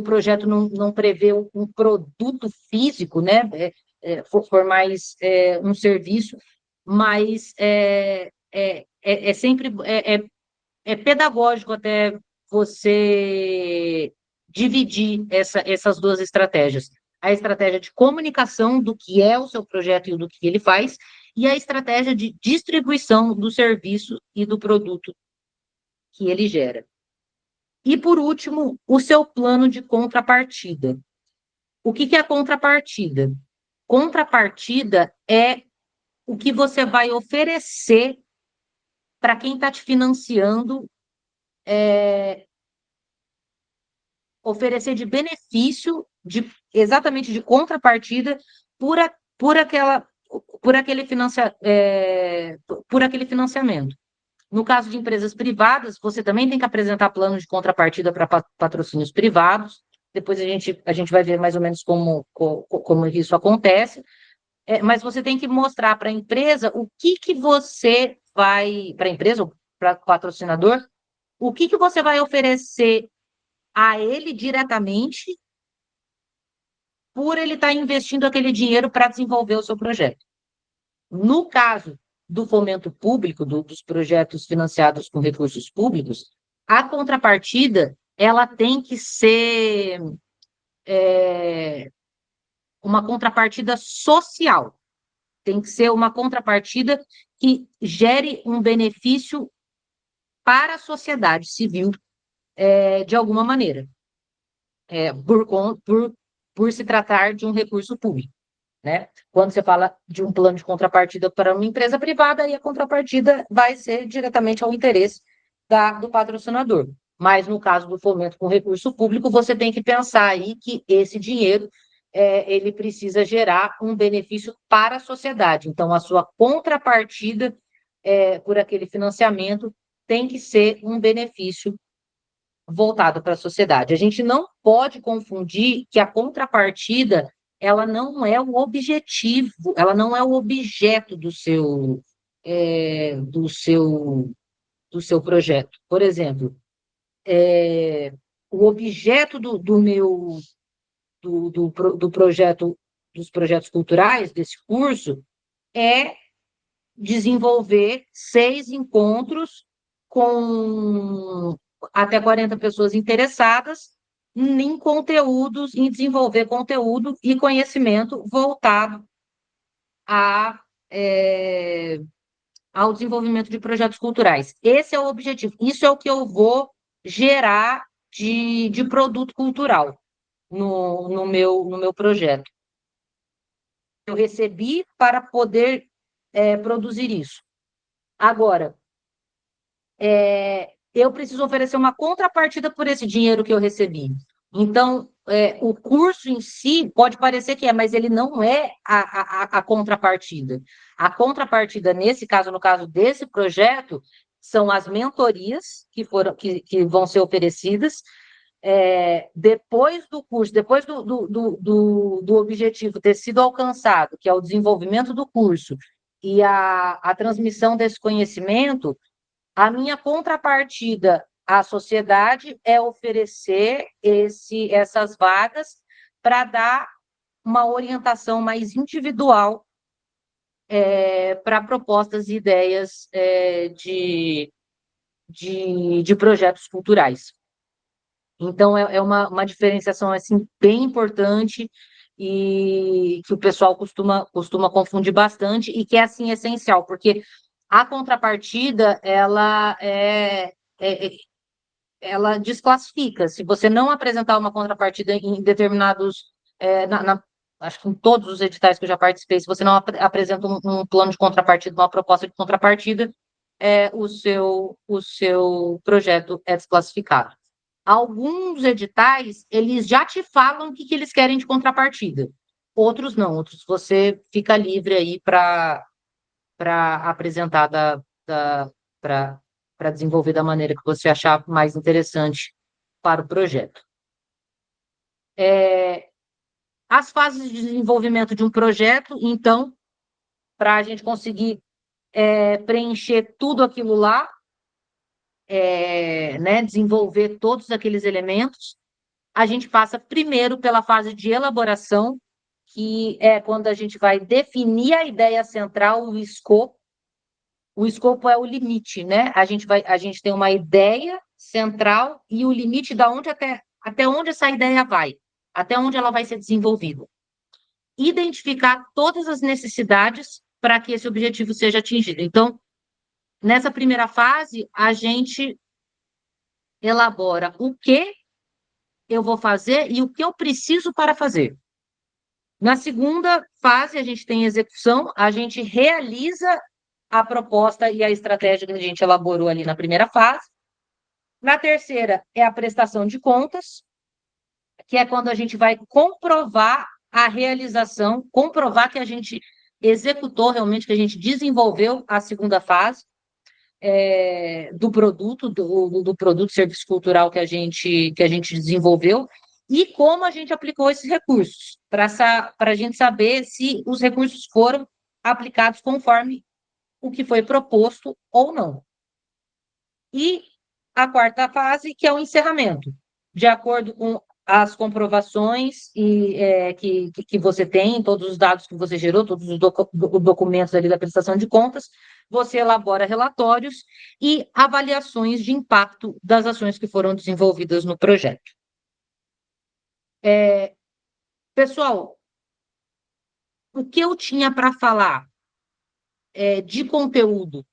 projeto não prevê um produto físico, né? For mais um serviço, mas sempre pedagógico até você dividir essas duas estratégias. A estratégia de comunicação do que é o seu projeto e do que ele faz, e a estratégia de distribuição do serviço e do produto que ele gera. E, por último, o seu plano de contrapartida. O que é a contrapartida? Contrapartida é o que você vai oferecer para quem está te financiando, oferecer de benefício, exatamente de contrapartida, por aquele financiamento. No caso de empresas privadas, você também tem que apresentar planos de contrapartida para patrocínios privados. Depois a gente vai ver mais ou menos como isso acontece. Mas você tem que mostrar para a empresa o que você vai... Para a empresa ou para o patrocinador, o que você vai oferecer a ele diretamente por ele estar investindo aquele dinheiro para desenvolver o seu projeto. No caso do fomento público, dos projetos financiados com recursos públicos, a contrapartida ela tem que ser uma contrapartida social. Tem que ser uma contrapartida que gere um benefício para a sociedade civil, de alguma maneira, por se tratar de um recurso público, né? Quando você fala de um plano de contrapartida para uma empresa privada, aí a contrapartida vai ser diretamente ao interesse do patrocinador. Mas no caso do fomento com recurso público, você tem que pensar aí que esse dinheiro ele precisa gerar um benefício para a sociedade. Então, a sua contrapartida por aquele financiamento tem que ser um benefício voltado para a sociedade. A gente não pode confundir que a contrapartida ela não é o objetivo, ela não é o objeto do seu projeto. Por exemplo, o objeto do projeto, dos projetos culturais, desse curso, é desenvolver 6 encontros com até 40 pessoas interessadas em conteúdos, em desenvolver conteúdo e conhecimento voltado ao desenvolvimento de projetos culturais. Esse é o objetivo. Isso é o que eu vou gerar de produto cultural no meu projeto. Eu recebi para poder produzir isso. Agora, eu preciso oferecer uma contrapartida por esse dinheiro que eu recebi. Então, o curso em si pode parecer que mas ele não é a contrapartida. A contrapartida, nesse caso, no caso desse projeto, são as mentorias que vão ser oferecidas. Depois do curso, depois do objetivo ter sido alcançado, que é o desenvolvimento do curso e a transmissão desse conhecimento, a minha contrapartida à sociedade é oferecer essas vagas para dar uma orientação mais individual para propostas e ideias de projetos culturais. Então, é uma diferenciação assim, bem importante e que o pessoal costuma confundir bastante e que é assim, essencial, porque a contrapartida, ela desclassifica. Se você não apresentar uma contrapartida em determinados... acho que em todos os editais que eu já participei, se você não apresenta um plano de contrapartida, uma proposta de contrapartida, o seu projeto é desclassificado. Alguns editais, eles já te falam o que eles querem de contrapartida. Outros não, outros você fica livre aí para apresentar, para desenvolver da maneira que você achar mais interessante para o projeto. As fases de desenvolvimento de um projeto, então, para a gente conseguir preencher tudo aquilo lá, desenvolver todos aqueles elementos, a gente passa primeiro pela fase de elaboração, que é quando a gente vai definir a ideia central, o escopo. O escopo é o limite, né? A gente tem uma ideia central e o limite da onde até onde essa ideia vai, até onde ela vai ser desenvolvida. Identificar todas as necessidades para que esse objetivo seja atingido. Então, nessa primeira fase, a gente elabora o que eu vou fazer e o que eu preciso para fazer. Na segunda fase, a gente tem execução, a gente realiza a proposta e a estratégia que a gente elaborou ali na primeira fase. Na terceira, é a prestação de contas, que é quando a gente vai comprovar a realização, comprovar que a gente executou realmente, que a gente desenvolveu a segunda fase do produto serviço cultural que a gente desenvolveu, e como a gente aplicou esses recursos, para a gente saber se os recursos foram aplicados conforme o que foi proposto ou não. E a quarta fase, que é o encerramento, de acordo com as comprovações que você tem, todos os dados que você gerou, todos os documentos ali da prestação de contas, você elabora relatórios e avaliações de impacto das ações que foram desenvolvidas no projeto. Pessoal, o que eu tinha para falar de conteúdo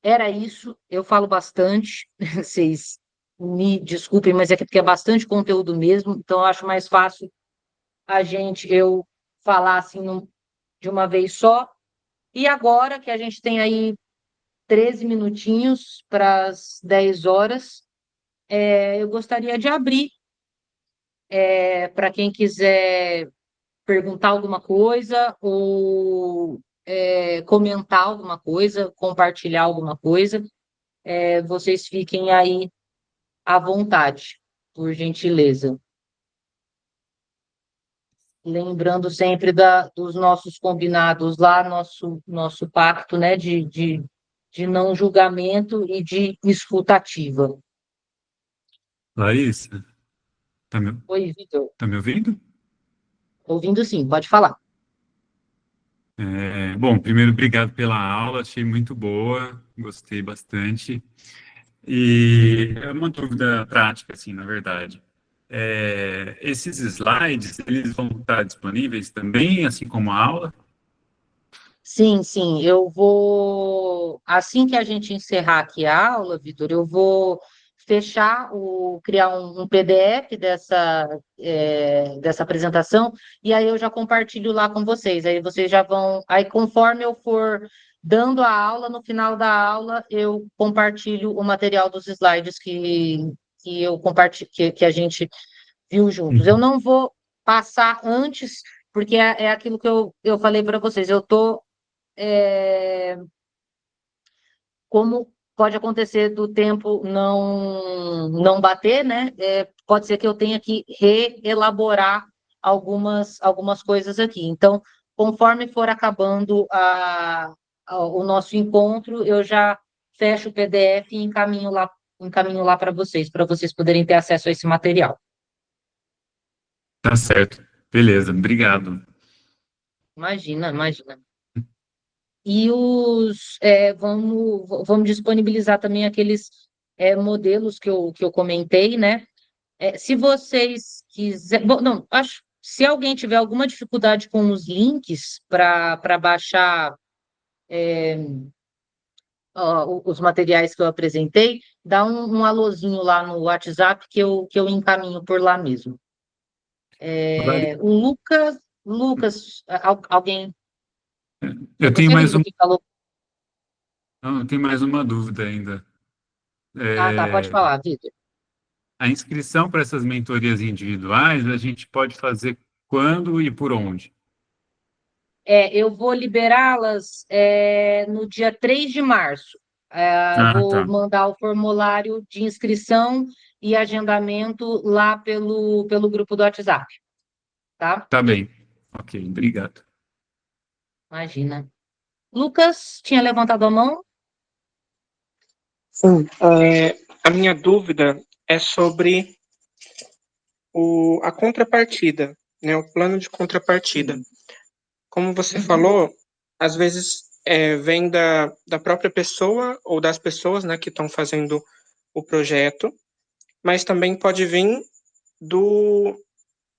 era isso. Eu falo bastante, vocês me desculpem, mas é porque é bastante conteúdo mesmo, então eu acho mais fácil eu falar assim de uma vez só. E agora que a gente tem aí 13 minutinhos para as 10 horas, eu gostaria de abrir para quem quiser perguntar alguma coisa ou comentar alguma coisa, compartilhar alguma coisa. Vocês fiquem aí à vontade, por gentileza. Lembrando sempre dos nossos combinados lá, nosso pacto, né, de não julgamento e de escutativa. Larissa, tá me, Oi, Vitor. tá me ouvindo? Ouvindo sim, pode falar. Bom, primeiro, obrigado pela aula, achei muito boa, gostei bastante. E é uma dúvida prática, assim, na verdade. Esses slides, eles vão estar disponíveis também, assim como a aula? Sim, sim, eu vou, assim que a gente encerrar aqui a aula, Vitor, eu vou criar um PDF dessa apresentação, e aí eu já compartilho lá com vocês, aí vocês já vão, aí conforme eu for dando a aula, no final da aula, eu compartilho o material dos slides que eu compartilho, que a gente viu juntos. Eu Uhum. não vou passar antes, porque é aquilo que eu falei para vocês, eu estou como pode acontecer do tempo não bater, né? Pode ser que eu tenha que reelaborar algumas coisas aqui. Então, conforme for acabando o nosso encontro, eu já fecho o PDF e encaminho lá para vocês poderem ter acesso a esse material. Tá certo. Beleza, obrigado. Imagina, imagina. E vamos disponibilizar também aqueles modelos que eu comentei, né? Se vocês quiserem. Bom, não, se alguém tiver alguma dificuldade com os links para baixar os materiais que eu apresentei, dá um alôzinho lá no WhatsApp que eu encaminho por lá mesmo. O Lucas, alguém. Foi Eu tenho você, mais Vitor, um, que falou. não, eu tenho mais uma dúvida ainda. Ah, tá, pode É, falar, Vitor. a inscrição para essas mentorias individuais, a gente pode fazer quando e por onde? Eu vou liberá-las no dia 3 de março. Ah, Vou tá. mandar o formulário de inscrição e agendamento lá pelo grupo do WhatsApp, tá? Tá bem. Ok, obrigado. Imagina. Lucas tinha levantado a mão? Sim, a minha dúvida é sobre a contrapartida, né, o plano de contrapartida. Como você falou, às vezes vem da própria pessoa ou das pessoas, né, que estão fazendo o projeto, mas também pode vir do,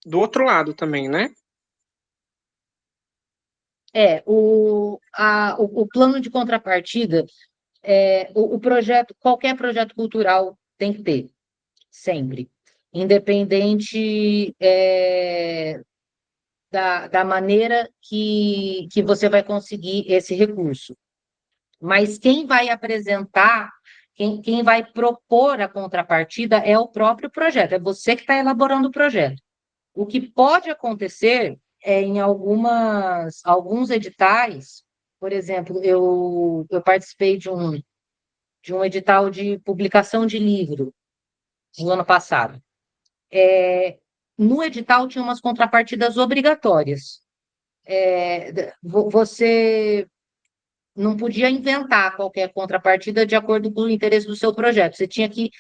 do outro lado também, né? O plano de contrapartida, qualquer projeto cultural tem que ter, sempre. Independente da maneira que você vai conseguir esse recurso. Mas quem vai apresentar, quem vai propor a contrapartida é o próprio projeto, é você que está elaborando o projeto. O que pode acontecer em alguns editais, por exemplo, eu participei de um edital de publicação de livro no ano passado. No edital tinha umas contrapartidas obrigatórias. Você não podia inventar qualquer contrapartida de acordo com o interesse do seu projeto. Você tinha que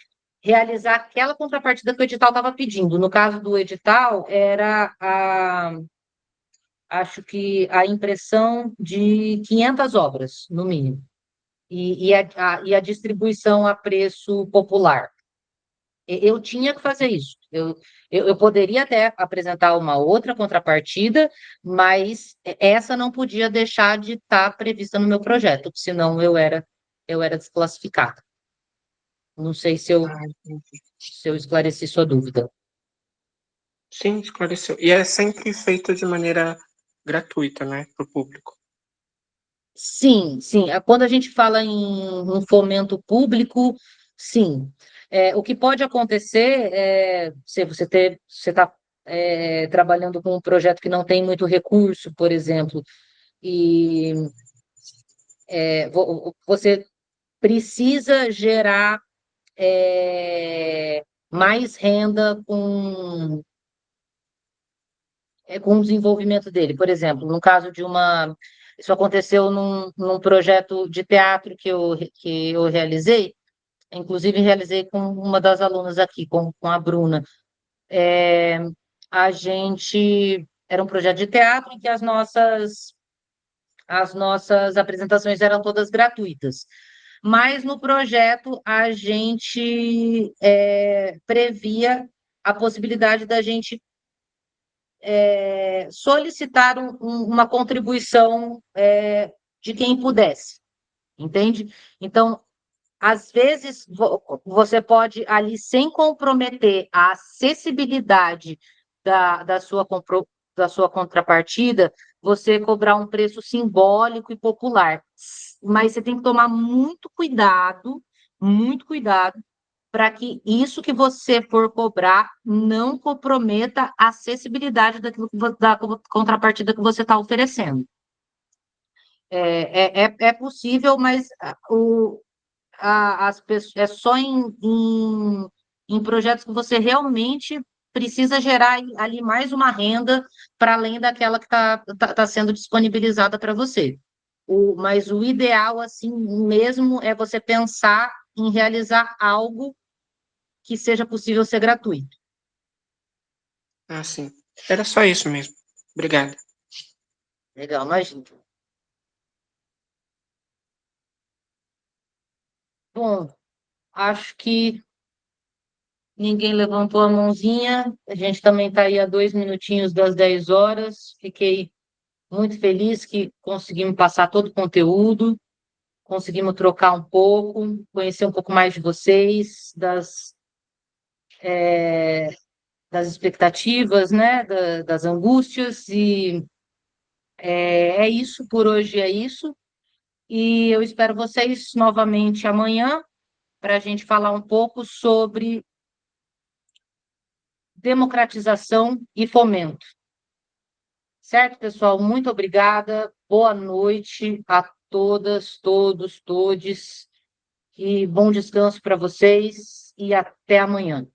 realizar aquela contrapartida que o edital estava pedindo. No caso do edital, acho que a impressão de 500 obras, no mínimo, e a distribuição a preço popular. Eu tinha que fazer isso. Eu poderia até apresentar uma outra contrapartida, mas essa não podia deixar de estar prevista no meu projeto, senão eu era desclassificada. Não sei Entendi. se eu esclareci sua dúvida. Sim, esclareceu. E é sempre feito de maneira gratuita, né, para o público. Sim, sim. Quando a gente fala em um fomento público, sim. O que pode acontecer é se você está trabalhando com um projeto que não tem muito recurso, por exemplo, e você precisa gerar mais renda com o desenvolvimento dele. Por exemplo, no caso de uma. Isso aconteceu num projeto de teatro que eu realizei, inclusive realizei com uma das alunas aqui, com a Bruna. É, a gente. Era um projeto de teatro em que as nossas apresentações eram todas gratuitas. Mas no projeto a gente previa a possibilidade da gente solicitar uma contribuição de quem pudesse, entende? Então, às vezes, você pode ali, sem comprometer a acessibilidade da sua contrapartida, você cobrar um preço simbólico e popular. Mas você tem que tomar muito cuidado, para que isso que você for cobrar não comprometa a acessibilidade da contrapartida que você está oferecendo. É possível, mas é só em projetos que você realmente precisa gerar ali mais uma renda para além daquela que tá sendo disponibilizada para você. Mas o ideal, assim mesmo, é você pensar em realizar algo que seja possível ser gratuito. Ah, sim. Era só isso mesmo. Obrigado. Legal, imagina. Bom, acho que ninguém levantou a mãozinha. A gente também está aí a 2 minutinhos das 10 horas. Fiquei muito feliz que conseguimos passar todo o conteúdo, conseguimos trocar um pouco, conhecer um pouco mais de vocês, das expectativas, né, das angústias, e é isso, por hoje é isso. E eu espero vocês novamente amanhã para a gente falar um pouco sobre democratização e fomento. Certo, pessoal? Muito obrigada. Boa noite a todas, todos, todes. E bom descanso para vocês e até amanhã.